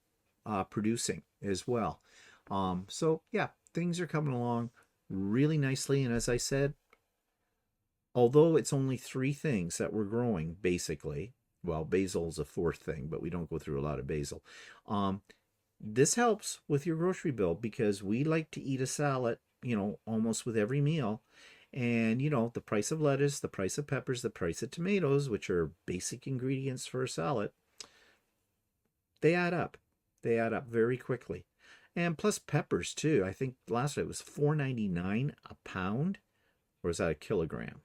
A: producing as well. So yeah, things are coming along really nicely. And as I said, although it's only 3 things that we're growing, basically, Well, basil's a fourth thing, but we don't go through a lot of basil. Um, this helps with your grocery bill because we like to eat a salad, almost with every meal. And, the price of lettuce, the price of peppers, the price of tomatoes, which are basic ingredients for a salad, they add up. They add up very quickly. And plus peppers too. I think last night it was $4.99 a pound, or is that a kilogram?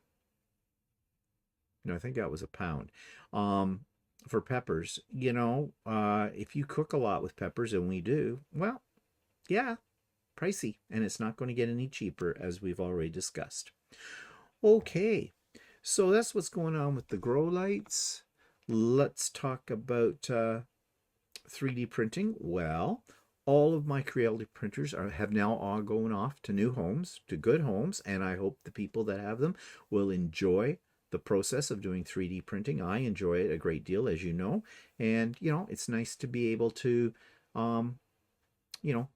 A: No, I think that was a pound. Um, for peppers, if you cook a lot with peppers, and we do, well, yeah, pricey, and it's not going to get any cheaper, as we've already discussed. Okay, so that's what's going on with the grow lights. Let's talk about 3D printing. Well, all of my Creality printers have now all gone off to new homes, to good homes, and I hope the people that have them will enjoy the process of doing 3D printing. I enjoy it a great deal, as you know, and it's nice to be able to, you know,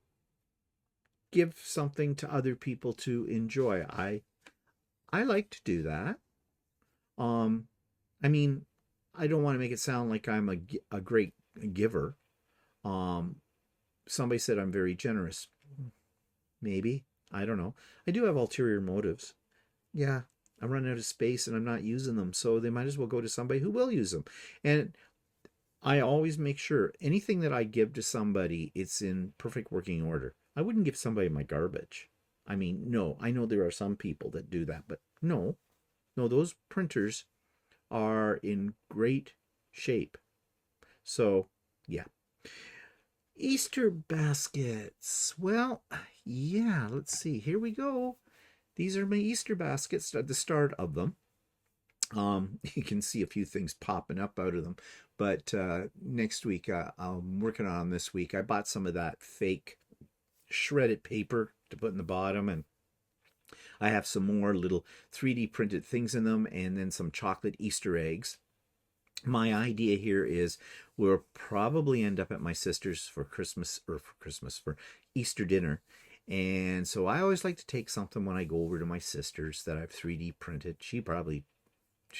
A: give something to other people to enjoy. I like to do that. Um, I mean, I don't want to make it sound like I'm a great giver. Um, Somebody said I'm very generous. Maybe. I don't know. I do have ulterior motives. Yeah, I'm running out of space and I'm not using them, so they might as well go to somebody who will use them. And I always make sure anything that I give to somebody, it's in perfect working order. I wouldn't give somebody my garbage. I mean, no, I know there are some people that do that, but no, those printers are in great shape. So, yeah. Easter baskets. Well, yeah, let's see. Here we go. These are my Easter baskets at the start of them. You can see a few things popping up out of them. But next week, I'm working on this week. I bought some of that fake shredded paper to put in the bottom, and I have some more little 3D printed things in them, and then some chocolate Easter eggs. My idea here is we'll probably end up at my sister's for for Easter dinner. And so I always like to take something when I go over to my sister's that I've 3D printed. She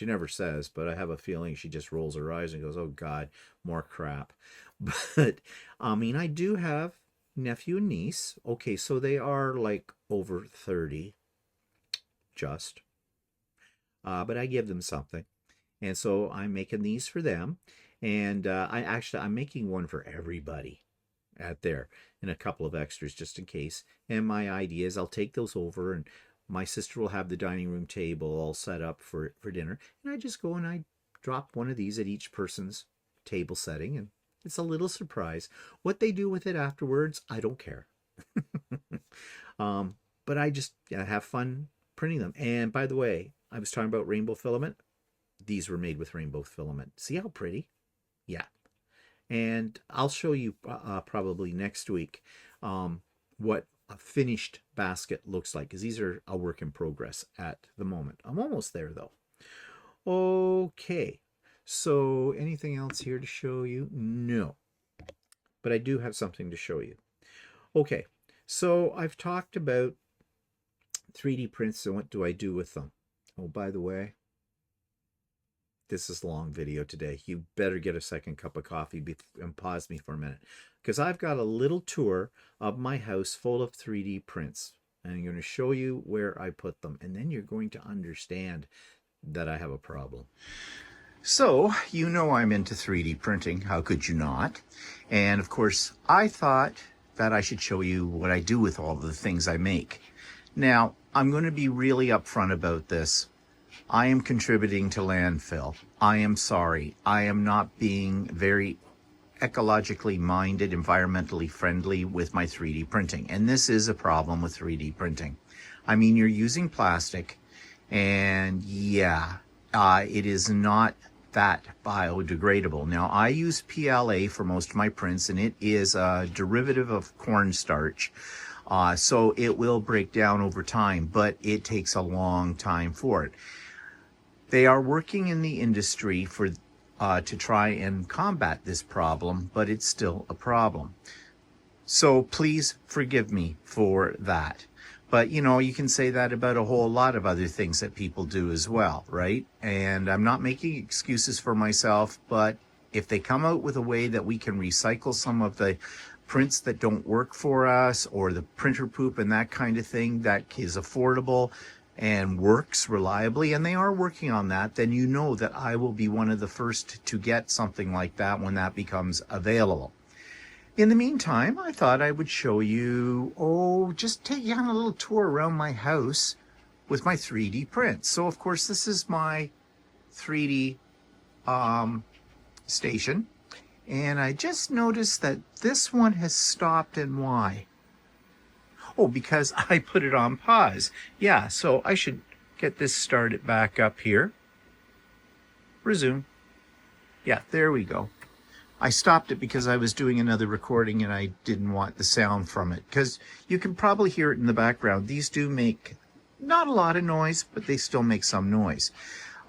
A: never says, but I have a feeling she just rolls her eyes and goes, oh God, more crap. But I mean, I do have nephew and niece. Okay, so they are like over 30, just. But I give them something. And so I'm making these for them. And I'm making one for everybody at there and a couple of extras just in case. And my idea is I'll take those over, and my sister will have the dining room table all set up for dinner. And I just go and I drop one of these at each person's table setting, and it's a little surprise. What they do with it afterwards, I don't care. But I just have fun printing them. And by the way, I was talking about rainbow filament. These were made with rainbow filament. See how pretty? Yeah. And I'll show you probably next week what a finished basket looks like, because these are a work in progress at the moment. I'm almost there, though. Okay. So anything else here to show you? No. But I do have something to show you. Okay. So I've talked about 3D prints and what do I do with them. Oh, by the way, this is a long video today. You better get a second cup of coffee and pause me for a minute, because I've got a little tour of my house full of 3D prints, and I'm going to show you where I put them, and then you're going to understand that I have a problem. So, I'm into 3D printing. How could you not? And of course, I thought that I should show you what I do with all the things I make. Now, I'm going to be really upfront about this. I am contributing to landfill. I am sorry. I am not being very ecologically minded, environmentally friendly with my 3D printing. And this is a problem with 3D printing. I mean, you're using plastic, and it is not that biodegradable. Now, I use PLA for most of my prints, and it is a derivative of cornstarch. So it will break down over time, but it takes a long time for it. They are working in the industry to try and combat this problem, but it's still a problem. So please forgive me for that. But, you know, you can say that about a whole lot of other things that people do as well, right? And I'm not making excuses for myself, but if they come out with a way that we can recycle some of the prints that don't work for us, or the printer poop and that kind of thing that is affordable and works reliably, and they are working on that, then you know that I will be one of the first to get something like that when that becomes available. In the meantime, I thought I would show you, just take you on a little tour around my house with my 3D prints. So of course this is my 3D station, and I just noticed that this one has stopped. And why? Oh, because I put it on pause. Yeah, so I should get this started back up here. Resume. Yeah, there we go. I stopped it because I was doing another recording and I didn't want the sound from it, because you can probably hear it in the background. These do make not a lot of noise, but they still make some noise.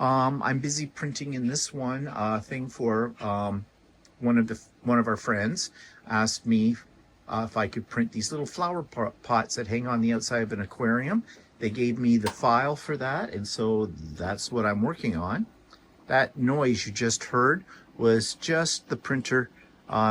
A: I'm busy printing in this one thing for one of our friends asked me if I could print these little flower pots that hang on the outside of an aquarium. They gave me the file for that, and so that's what I'm working on. That noise you just heard was just the printer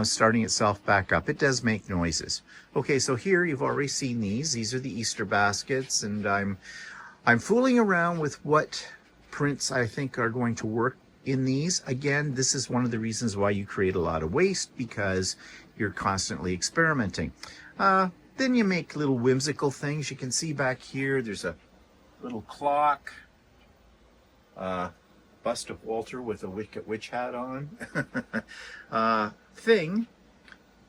A: starting itself back up. It does make noises. Okay, so here you've already seen these. These are the Easter baskets, and I'm fooling around with what prints I think are going to work in these. Again, this is one of the reasons why you create a lot of waste, because you're constantly experimenting. Then you make little whimsical things. You can see back here there's a little clock. Bust of Walter with a Wicked Witch hat on. Thing,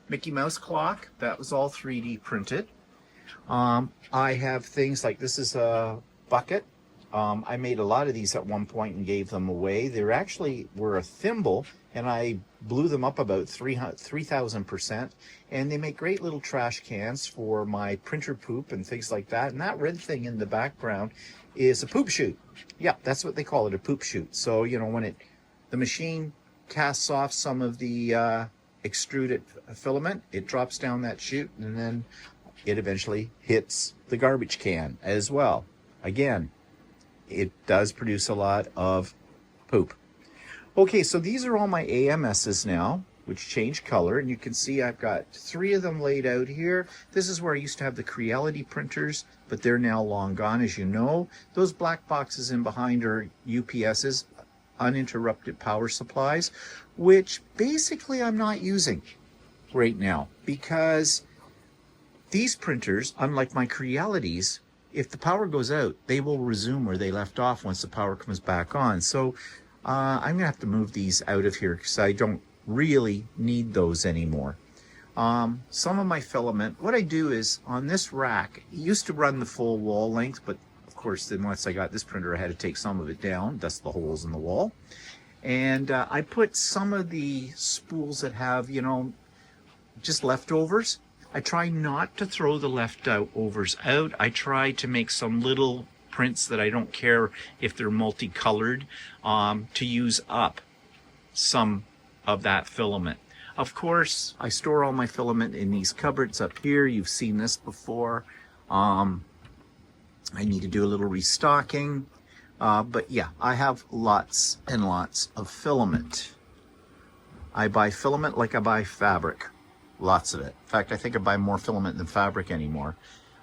A: Mickey Mouse clock, that was all 3D printed. I have things like, this is a bucket. I made a lot of these at one point and gave them away. They actually were a thimble, and I blew them up about 3,000%, and they make great little trash cans for my printer poop and things like that. And that red thing in the background is a poop chute. Yeah, that's what they call it, a poop chute. So, you know, when the machine casts off some of the extruded filament, it drops down that chute, and then it eventually hits the garbage can as well. Again, it does produce a lot of poop. Okay, so these are all my AMSs now, which change color, and you can see I've got 3 of them laid out here. This is where I used to have the Creality printers, but they're now long gone, as you know. Those black boxes in behind are UPSs, uninterrupted power supplies, which basically I'm not using right now, because these printers, unlike my Crealities, if the power goes out, they will resume where they left off once the power comes back on. So I'm gonna have to move these out of here because I don't really need those anymore. Some of my filament, what I do is on this rack, it used to run the full wall length, but of course then once I got this printer I had to take some of it down, that's the holes in the wall. And I put some of the spools that have, you know, just leftovers. I try not to throw the leftovers out. I try to make some little prints that I don't care if they're multicolored, to use up some of that filament. Of course, I store all my filament in these cupboards up here. You've seen this before. I need to do a little restocking. But yeah, I have lots and lots of filament. I buy filament like I buy fabric. Lots of it. In fact, I think I buy more filament than fabric anymore.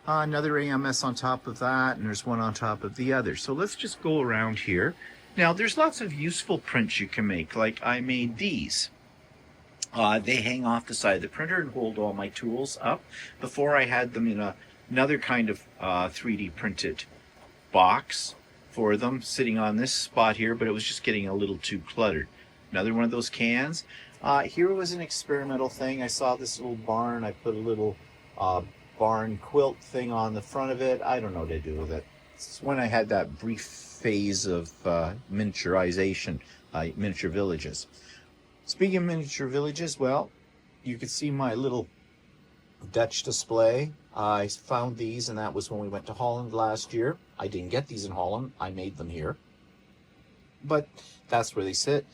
A: Another AMS on top of that, and there's one on top of the other. So let's just go around here. Now, there's lots of useful prints you can make. Like I made these. They hang off the side of the printer and hold all my tools up. Before I had them in another kind of 3D printed box for them, sitting on this spot here, but it was just getting a little too cluttered. Another one of those cans. Here was an experimental thing. I saw this little barn. I put a little barn quilt thing on the front of it. I don't know what to do with it. It's when I had that brief phase of miniaturization, miniature villages. Speaking of miniature villages, well, you can see my little Dutch display. I found these, and that was when we went to Holland last year. I didn't get these in Holland. I made them here. But that's where they sit.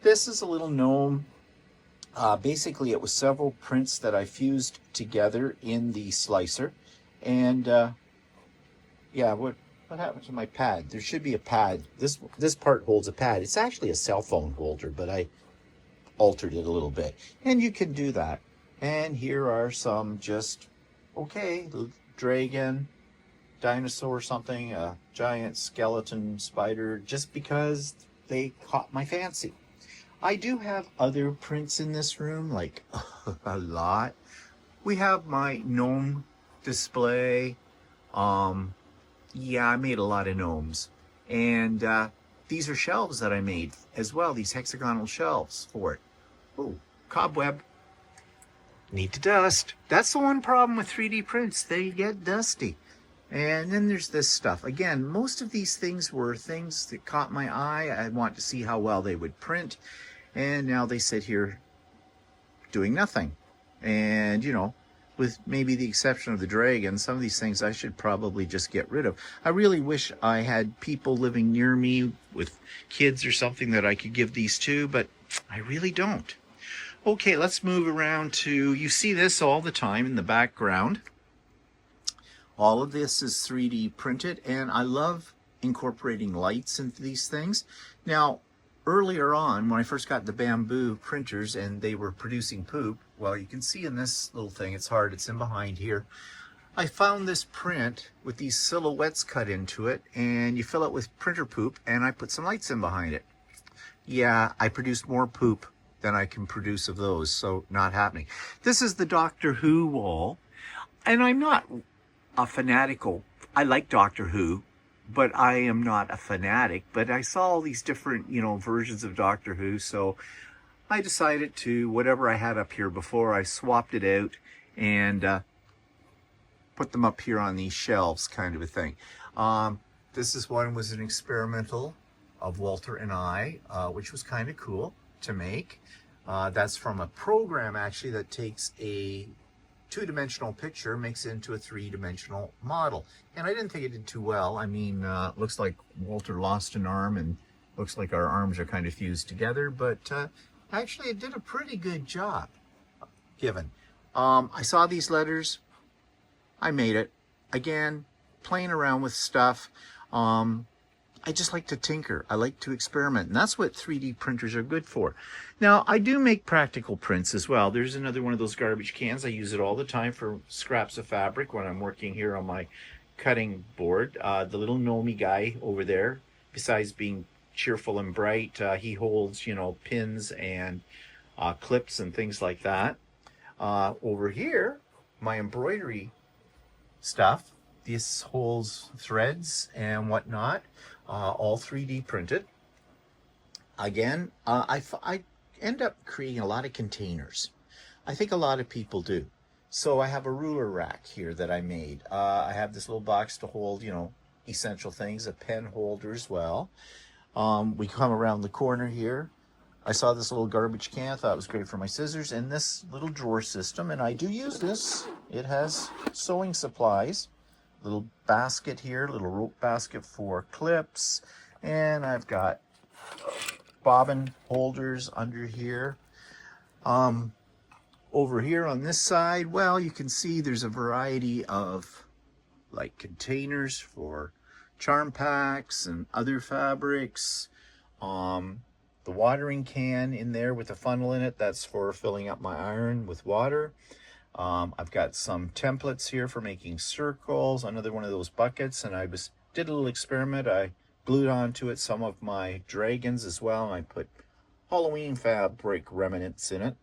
A: This is a little gnome. Basically, it was several prints that I fused together in the slicer. And Yeah, what happened to my pad? There should be a pad. This part holds a pad. It's actually a cell phone holder, but I altered it a little bit. And you can do that. And here are some just, okay, dragon, dinosaur something, a giant skeleton spider, just because they caught my fancy. I do have other prints in this room, like a lot. We have my gnome display. Yeah, I made a lot of gnomes. And these are shelves that I made as well, these hexagonal shelves for it. Oh, cobweb. Need to dust. That's the one problem with 3D prints. They get dusty. And then there's this stuff. Again, most of these things were things that caught my eye. I want to see how well they would print. And now they sit here doing nothing. And, you know, with maybe the exception of the dragon, some of these things I should probably just get rid of. I really wish I had people living near me with kids or something that I could give these to, but I really don't. Okay, let's move around to, you see this all the time in the background. All of this is 3D printed, and I love incorporating lights into these things. Now, earlier on, when I first got the bamboo printers and they were producing poop, well, you can see in this little thing, it's hard, it's in behind here. I found this print with these silhouettes cut into it, and you fill it with printer poop, and I put some lights in behind it. Yeah, I produced more poop than I can produce of those, so not happening. This is the Doctor Who wall, and I'm not a fanatical, I like Doctor Who, but I am not a fanatic. But I saw all these different, you know, versions of Doctor Who, so I decided to, whatever I had up here before, I swapped it out and put them up here on these shelves, kind of a thing. This is one was an experimental of Walter and I, which was kind of cool to make. That's from a program actually that takes a two-dimensional picture, makes it into a three-dimensional model. And I didn't think it did too well. I mean, looks like Walter lost an arm and looks like our arms are kind of fused together, but actually it did a pretty good job, given. I saw these letters, I made it. Again, playing around with stuff. I just like to tinker. I like to experiment, and that's what 3D printers are good for. Now, I do make practical prints as well. There's another one of those garbage cans. I use it all the time for scraps of fabric when I'm working here on my cutting board. The little gnomey guy over there, besides being cheerful and bright, he holds, you know, pins and clips and things like that. Over here, my embroidery stuff. This holds threads and whatnot, all 3D printed. Again, I end up creating a lot of containers. I think a lot of people do. So I have a ruler rack here that I made. I have this little box to hold, you know, essential things, a pen holder as well. We come around the corner here. I saw this little garbage can, thought it was great for my scissors, and this little drawer system, and I do use this. It has sewing supplies. Little basket here, little rope basket for clips, and I've got bobbin holders under here. Over here on this side, well, you can see there's a variety of like containers for charm packs and other fabrics. The watering can in there with a funnel in it, that's for filling up my iron with water. I've got some templates here for making circles, another one of those buckets, and I did a little experiment. I glued onto it some of my dragons as well, and I put Halloween fabric remnants in it,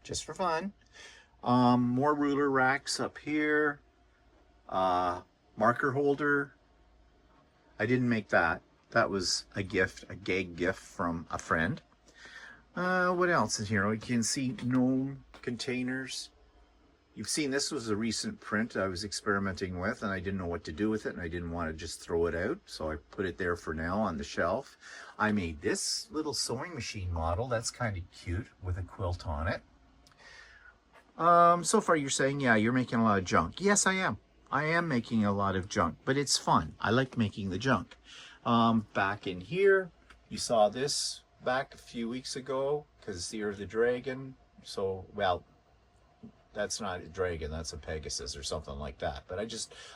A: just for fun. More ruler racks up here. Marker holder. I didn't make that. That was a gift, a gag gift from a friend. What else is here? You can see gnome containers. You've seen this was a recent print I was experimenting with, and I didn't know what to do with it, and I didn't want to just throw it out, so I put it there for now on the shelf. I made this little sewing machine model. That's kind of cute with a quilt on it. So far you're saying, yeah, you're making a lot of junk. Yes, I am. I am making a lot of junk, but it's fun. I like making the junk. Back in here, you saw this back a few weeks ago, because it's the Year of the Dragon. So, well, That's not a dragon, that's a Pegasus or something like that. But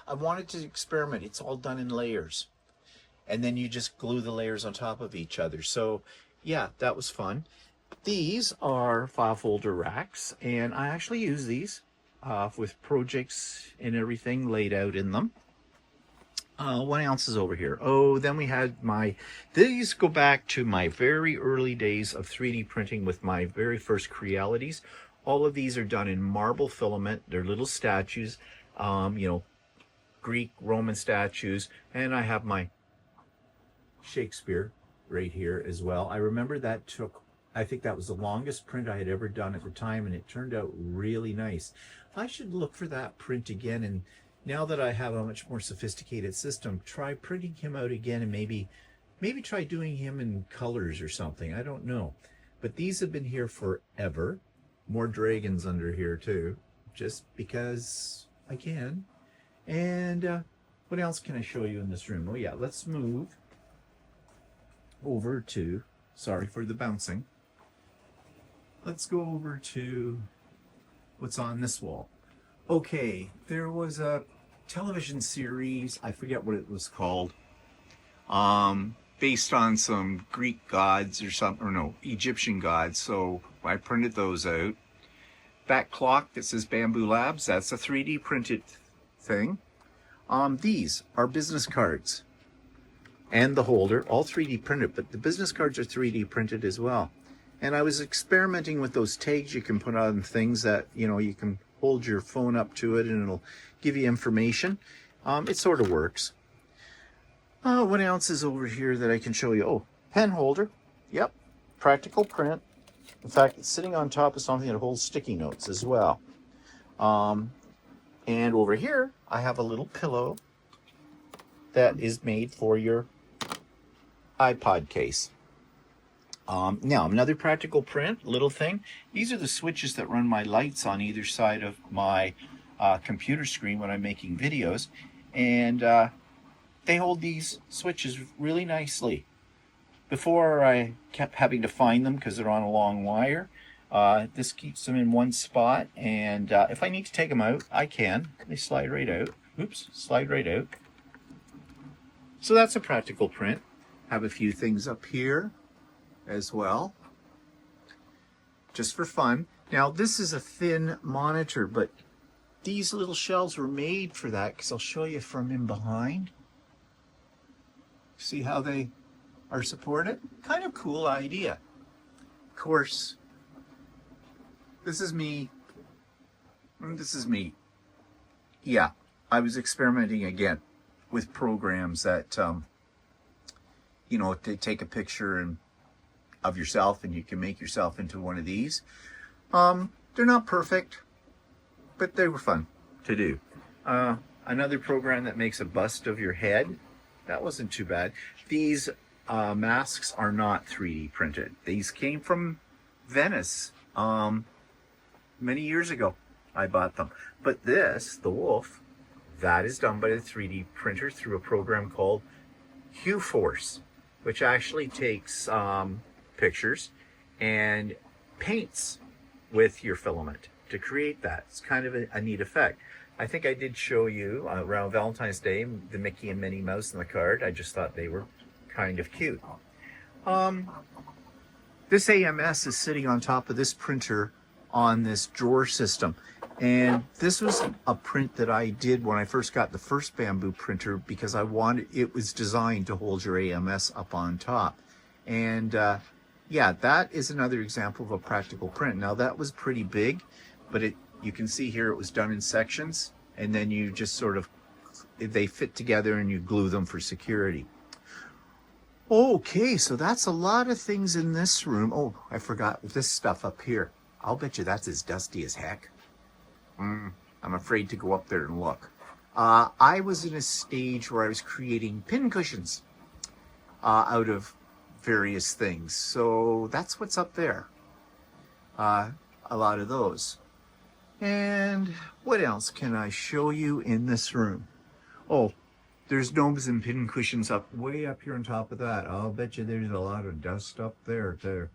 A: I wanted to experiment. It's all done in layers. And then you just glue the layers on top of each other. So yeah, that was fun. These are file folder racks, and I actually use these with projects and everything laid out in them. What else is over here? Oh, then we had these go back to my very early days of 3D printing with my very first Crealities. All of these are done in marble filament. They're little statues, you know, Greek, Roman statues. And I have my Shakespeare right here as well. I remember that I think that was the longest print I had ever done at the time, and it turned out really nice. I should look for that print again, and now that I have a much more sophisticated system, try printing him out again, and maybe try doing him in colors or something. I don't know. But these have been here forever. More dragons under here too, just because I can. And what else can I show you in this room? Oh yeah, let's move over to, sorry for the bouncing. Let's go over to what's on this wall. Okay, there was a television series, I forget what it was called, based on some Greek gods or something, or no, Egyptian gods. So I printed those out. That clock that says Bamboo Labs, that's a 3D printed thing. These are business cards. And the holder, all 3D printed, but the business cards are 3D printed as well. And I was experimenting with those tags you can put on things that, you know, you can hold your phone up to it and it'll give you information. It sort of works. What else is over here that I can show you? Oh, pen holder. Yep, practical print. In fact, it's sitting on top of something that holds sticky notes as well. And over here, I have a little pillow that is made for your iPod case. Now, another practical print, little thing. These are the switches that run my lights on either side of my computer screen when I'm making videos. And they hold these switches really nicely. Before, I kept having to find them because they're on a long wire. This keeps them in one spot. And if I need to take them out, I can. They slide right out. Oops, slide right out. So that's a practical print. Have a few things up here as well, just for fun. Now this is a thin monitor, but these little shelves were made for that, because I'll show you from in behind. See how they are supported? Kind of cool idea. Of course, this is me. Yeah, I was experimenting again with programs that, you know, to take a picture of yourself and you can make yourself into one of these. They're not perfect, but they were fun to do. Another program that makes a bust of your head. That wasn't too bad. These masks are not 3D printed. These came from Venice many years ago. I bought them. But this, the wolf, that is done by the 3D printer through a program called Q-Force, which actually takes pictures and paints with your filament to create that. It's kind of a neat effect. I think I did show you around Valentine's Day the Mickey and Minnie Mouse in the card. I just thought they were kind of cute. This AMS is sitting on top of this printer on this drawer system. And this was a print that I did when I first got the first bamboo printer, because it was designed to hold your AMS up on top. And yeah, that is another example of a practical print. Now that was pretty big, but you can see here it was done in sections, and then you just sort of, they fit together and you glue them for security. Okay, so that's a lot of things in this room. Oh, I forgot this stuff up here. I'll bet you that's as dusty as heck. I'm afraid to go up there and look. I was in a stage where I was creating pin cushions out of various things. So that's what's up there. A lot of those. And what else can I show you in this room? Oh, there's gnomes and pin cushions up way up here on top of that. I'll bet you there's a lot of dust up there too.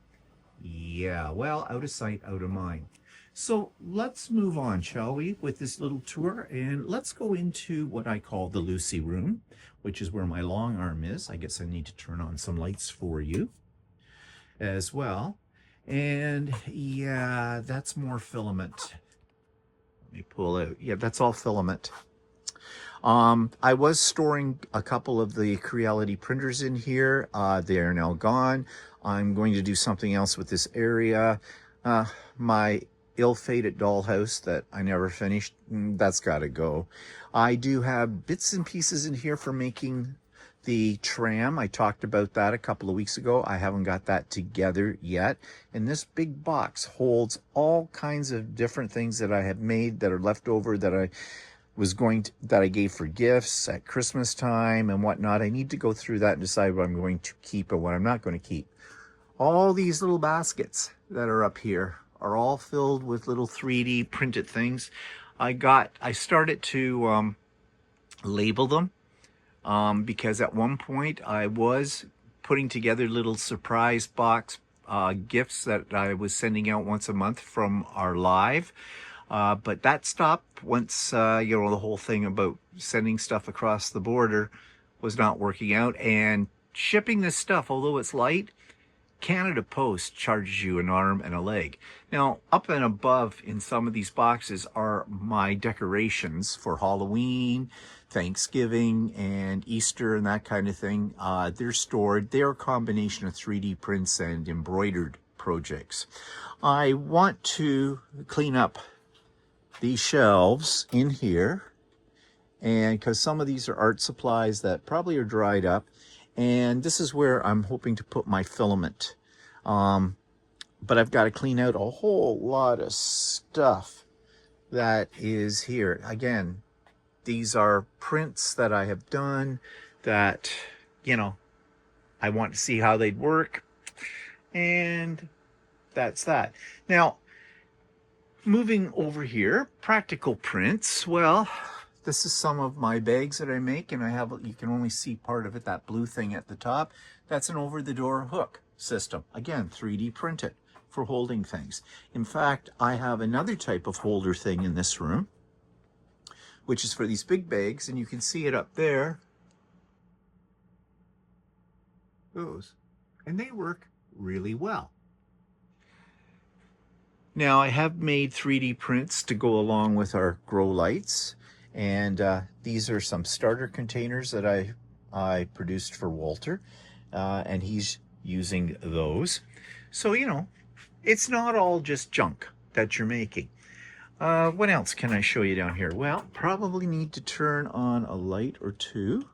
A: Yeah, well, out of sight, out of mind. So let's move on, shall we, with this little tour, and let's go into what I call the Lucy room, which is where my long arm is. I guess I need to turn on some lights for you as well. And yeah, that's more filament. Let me pull out. Yeah, that's all filament. I was storing a couple of the Creality printers in here. They are now gone. I'm going to do something else with this area. My ill-fated dollhouse that I never finished, that's got to go. I do have bits and pieces in here for making the tram. I talked about that a couple of weeks ago. I haven't got that together yet. And this big box holds all kinds of different things that I have made that are left over that I gave for gifts at Christmas time and whatnot. I need to go through that and decide what I'm going to keep and what I'm not going to keep. All these little baskets that are up here are all filled with little 3D printed things. I started to label them because at one point I was putting together little surprise box gifts that I was sending out once a month from our live. But that stopped once, the whole thing about sending stuff across the border was not working out. And shipping this stuff, although it's light, Canada Post charges you an arm and a leg. Now, up and above in some of these boxes are my decorations for Halloween, Thanksgiving, and Easter, and that kind of thing. They're stored. They're a combination of 3D prints and embroidered projects. I want to clean up these shelves in here, and because some of these are art supplies that probably are dried up, and this is where I'm hoping to put my filament. But I've got to clean out a whole lot of stuff that is here. Again, these are prints that I have done that, I want to see how they'd work, and that's that. Now, moving over here, practical prints. Well, this is some of my bags that I make, and you can only see part of it, that blue thing at the top. That's an over-the-door hook system. Again, 3D printed for holding things. In fact, I have another type of holder thing in this room, which is for these big bags, and you can see it up there. Those. And they work really well. Now, I have made 3D prints to go along with our grow lights, and these are some starter containers that I produced for Walter, and he's using those. So, it's not all just junk that you're making. What else can I show you down here? Well, probably need to turn on a light or two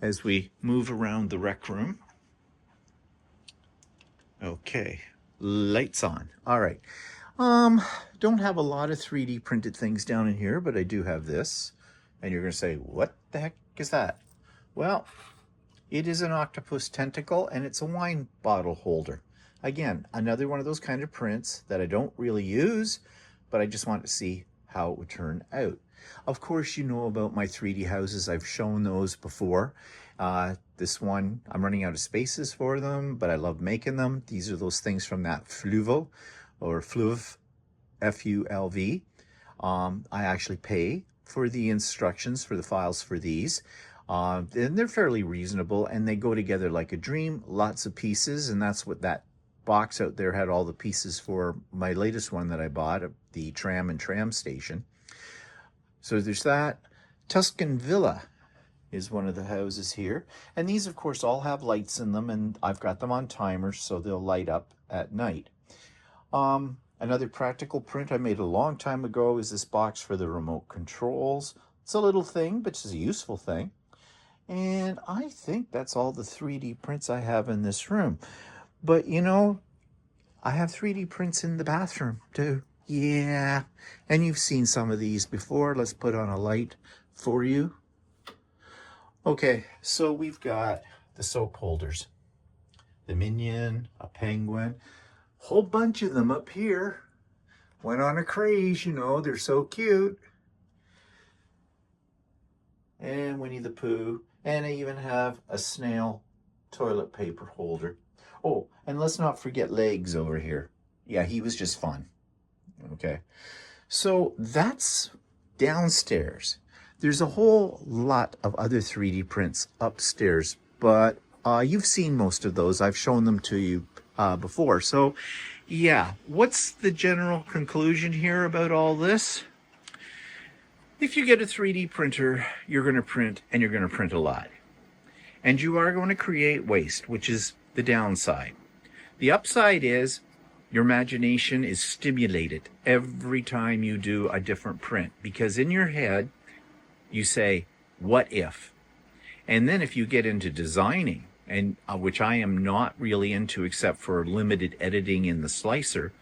A: as we move around the rec room. Okay. Lights on. All right. Don't have a lot of 3D printed things down in here, but I do have this. And you're going to say, what the heck is that? Well, it is an octopus tentacle, and it's a wine bottle holder. Again, another one of those kind of prints that I don't really use, but I just want to see how it would turn out. Of course, you know about my 3D houses. I've shown those before. This one, I'm running out of spaces for them, but I love making them. These are those things from that Fluvo, or Fluv, F-U-L-V. I actually pay for the instructions for the files for these. And they're fairly reasonable, and they go together like a dream. Lots of pieces, and that's what that box out there had, all the pieces for my latest one that I bought, the tram and tram station. So there's that. Tuscan Villa is one of the houses here, and these of course all have lights in them, and I've got them on timers so they'll light up at night. Another practical print I made a long time ago is this box for the remote controls. It's a little thing, but it's a useful thing. And I think that's all the 3D prints I have in this room. But I have 3D prints in the bathroom too. Yeah, and you've seen some of these before. Let's put on a light for you. Okay, so we've got the soap holders, the Minion, a penguin, whole bunch of them up here. Went on a craze, they're so cute. And Winnie the Pooh, and I even have a snail toilet paper holder. Oh, and let's not forget Legs over here. Yeah, he was just fun. Okay, so that's downstairs. There's a whole lot of other 3D prints upstairs, but you've seen most of those. I've shown them to you before. So yeah, what's the general conclusion here about all this? If you get a 3D printer, you're going to print, and you're going to print a lot. And you are going to create waste, which is the downside. The upside is your imagination is stimulated every time you do a different print, because in your head, you say, what if? And then if you get into designing, and which I am not really into except for limited editing in the slicer,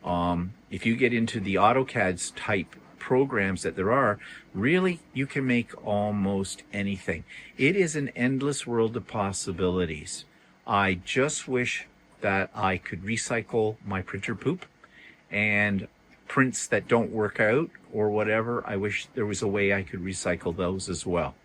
A: if you get into the AutoCAD's type programs that there are, really you can make almost anything. It is an endless world of possibilities. I just wish that I could recycle my printer poop and prints that don't work out or whatever. I wish there was a way I could recycle those as well.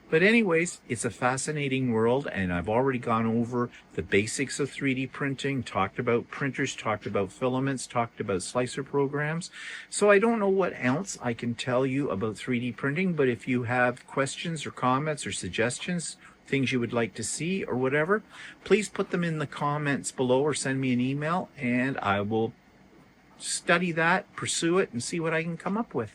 A: But anyways, it's a fascinating world, and I've already gone over the basics of 3D printing, talked about printers, talked about filaments, talked about slicer programs. So I don't know what else I can tell you about 3D printing, but if you have questions or comments or suggestions, things you would like to see or whatever, please put them in the comments below or send me an email, and I will study that, pursue it, and see what I can come up with.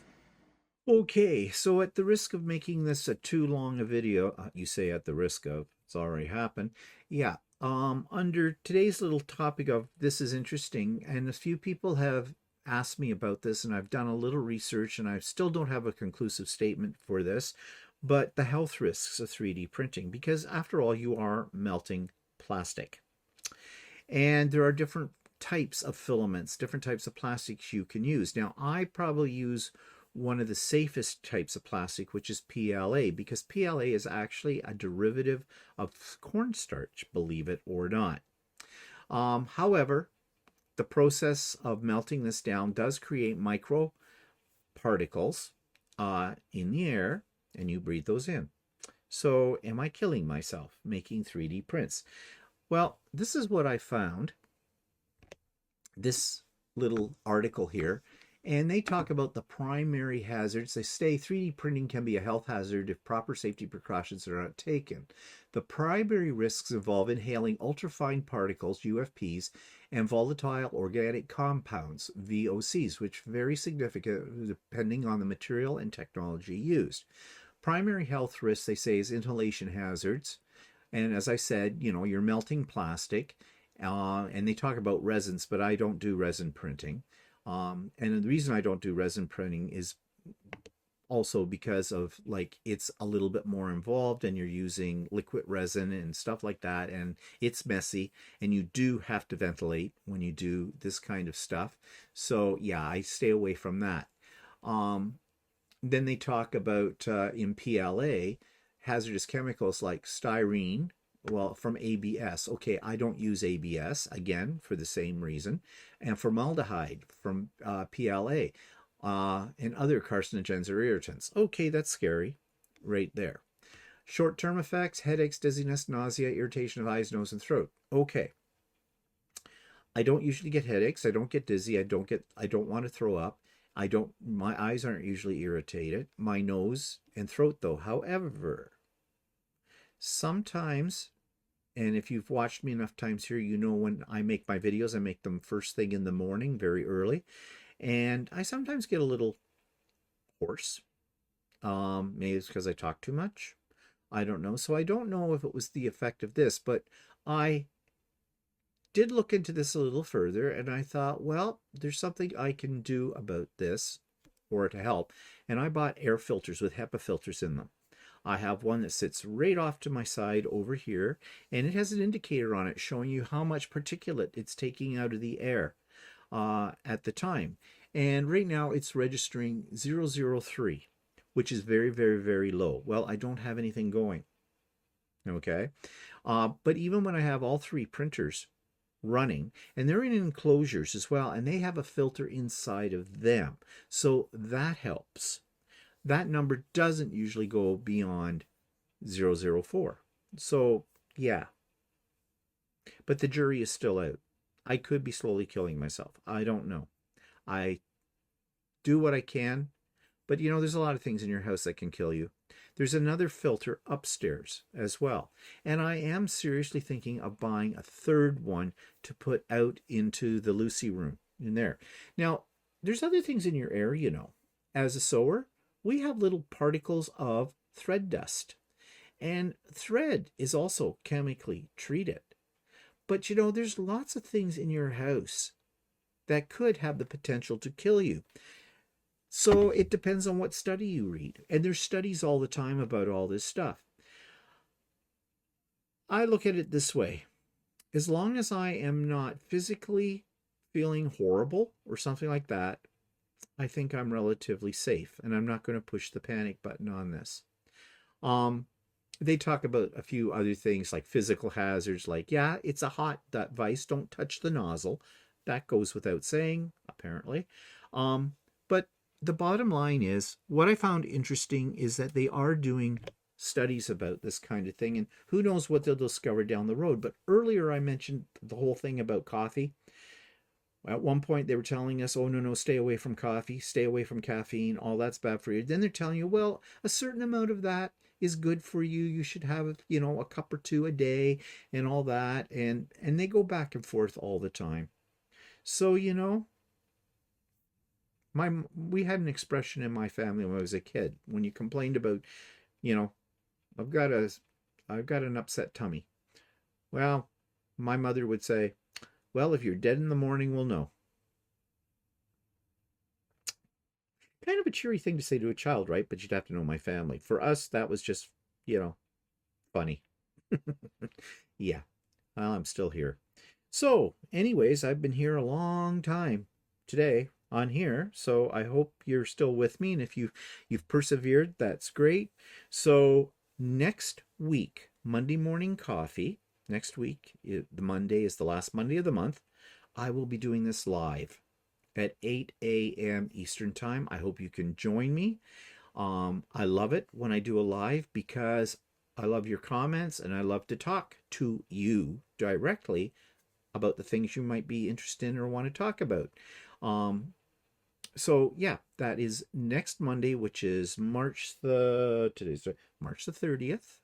A: Okay, so at the risk of making this a too long a video, you say at the risk of, it's already happened. Yeah, under today's little topic of this is interesting, and a few people have asked me about this, and I've done a little research, and I still don't have a conclusive statement for this, but the health risks of 3D printing, because after all, you are melting plastic. And there are different types of filaments, different types of plastics you can use. Now, I probably use one of the safest types of plastic, which is PLA, because PLA is actually a derivative of cornstarch, believe it or not. However, the process of melting this down does create micro particles in the air, and you breathe those in. So am I killing myself making 3D prints? Well, this is what I found. This little article here, and they talk about the primary hazards. They say 3D printing can be a health hazard if proper safety precautions are not taken. The primary risks involve inhaling ultrafine particles, UFPs, and volatile organic compounds, VOCs, which vary significantly depending on the material and technology used. Primary health risks, they say, is inhalation hazards. And as I said, you're melting plastic. And they talk about resins, but I don't do resin printing. And the reason I don't do resin printing is also because of it's a little bit more involved, and you're using liquid resin and stuff like that, and it's messy, and you do have to ventilate when you do this kind of stuff. So yeah, I stay away from that. Then they talk about in PLA hazardous chemicals like styrene, well, from ABS. Okay, I don't use ABS, again, for the same reason. And formaldehyde from PLA and other carcinogens or irritants. Okay, that's scary right there. Short-term effects, headaches, dizziness, nausea, irritation of eyes, nose, and throat. Okay. I don't usually get headaches. I don't get dizzy. I don't want to throw up. My eyes aren't usually irritated. My nose and throat, though. However, sometimes, and if you've watched me enough times here, you know when I make my videos, I make them first thing in the morning, very early. And I sometimes get a little hoarse. Maybe it's because I talk too much. I don't know. So I don't know if it was the effect of this, but I did look into this a little further, and I thought, well, there's something I can do about this or to help. And I bought air filters with HEPA filters in them. I have one that sits right off to my side over here, and it has an indicator on it showing you how much particulate it's taking out of the air at the time. And right now it's registering 003, which is very, very, very low. Well, I don't have anything going. Okay. But even when I have all three printers running, and they're in enclosures as well, and they have a filter inside of them, so that helps. That number doesn't usually go beyond 004. So yeah, but the jury is still out. I could be slowly killing myself. I don't know. I do what I can. But you know, there's a lot of things in your house that can kill you. There's another filter upstairs as well. And I am seriously thinking of buying a third one to put out into the Lucy room in there. Now, there's other things in your air, you know. As a sewer, we have little particles of thread dust. And thread is also chemically treated. But you know, there's lots of things in your house that could have the potential to kill you. So it depends on what study you read. And there's studies all the time about all this stuff. I look at it this way. As long as I am not physically feeling horrible or something like that, I think I'm relatively safe. And I'm not going to push the panic button on this. They talk about a few other things like physical hazards, like, yeah, it's a hot vise, don't touch the nozzle. That goes without saying, apparently. But the bottom line is, what I found interesting is that they are doing studies about this kind of thing, and who knows what they'll discover down the road. But earlier I mentioned the whole thing about coffee. At one point they were telling us, oh, no, stay away from coffee, stay away from caffeine, all that's bad for you. Then they're telling you, well, a certain amount of that is good for you. You should have, you know, a cup or two a day and all that. And they go back and forth all the time. So, you know, we had an expression in my family when I was a kid. When you complained about, you know, I've got an upset tummy. Well, my mother would say, well, if you're dead in the morning, we'll know. Kind of a cheery thing to say to a child, right? But you'd have to know my family. For us, that was just, you know, funny. Yeah, well, I'm still here. So, anyways, I've been here a long time today on here, so I hope you're still with me, and if you've persevered, that's great. So next week, Monday morning coffee, next week, the Monday is the last Monday of the month, I will be doing this live at 8 a.m. Eastern Time. I hope you can join me. I love it when I do a live because I love your comments and I love to talk to you directly about the things you might be interested in or want to talk about. So yeah, that is next Monday, which is March the 30th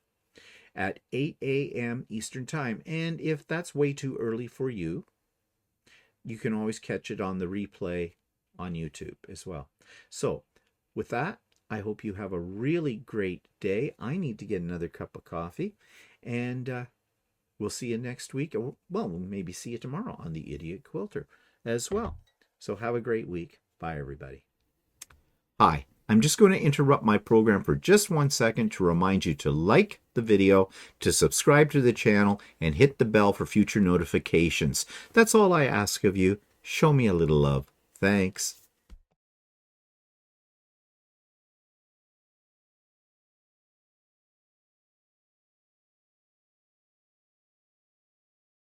A: at 8 a.m. Eastern Time. And if that's way too early for you, you can always catch it on the replay on YouTube as well. So with that, I hope you have a really great day. I need to get another cup of coffee, and we'll see you next week. Well, we'll maybe see you tomorrow on the Idiot Quilter as well. So have a great week. Bye, everybody. Hi, I'm just going to interrupt my program for just 1 second to remind you to like the video, to subscribe to the channel, and hit the bell for future notifications. That's all I ask of you. Show me a little love. Thanks.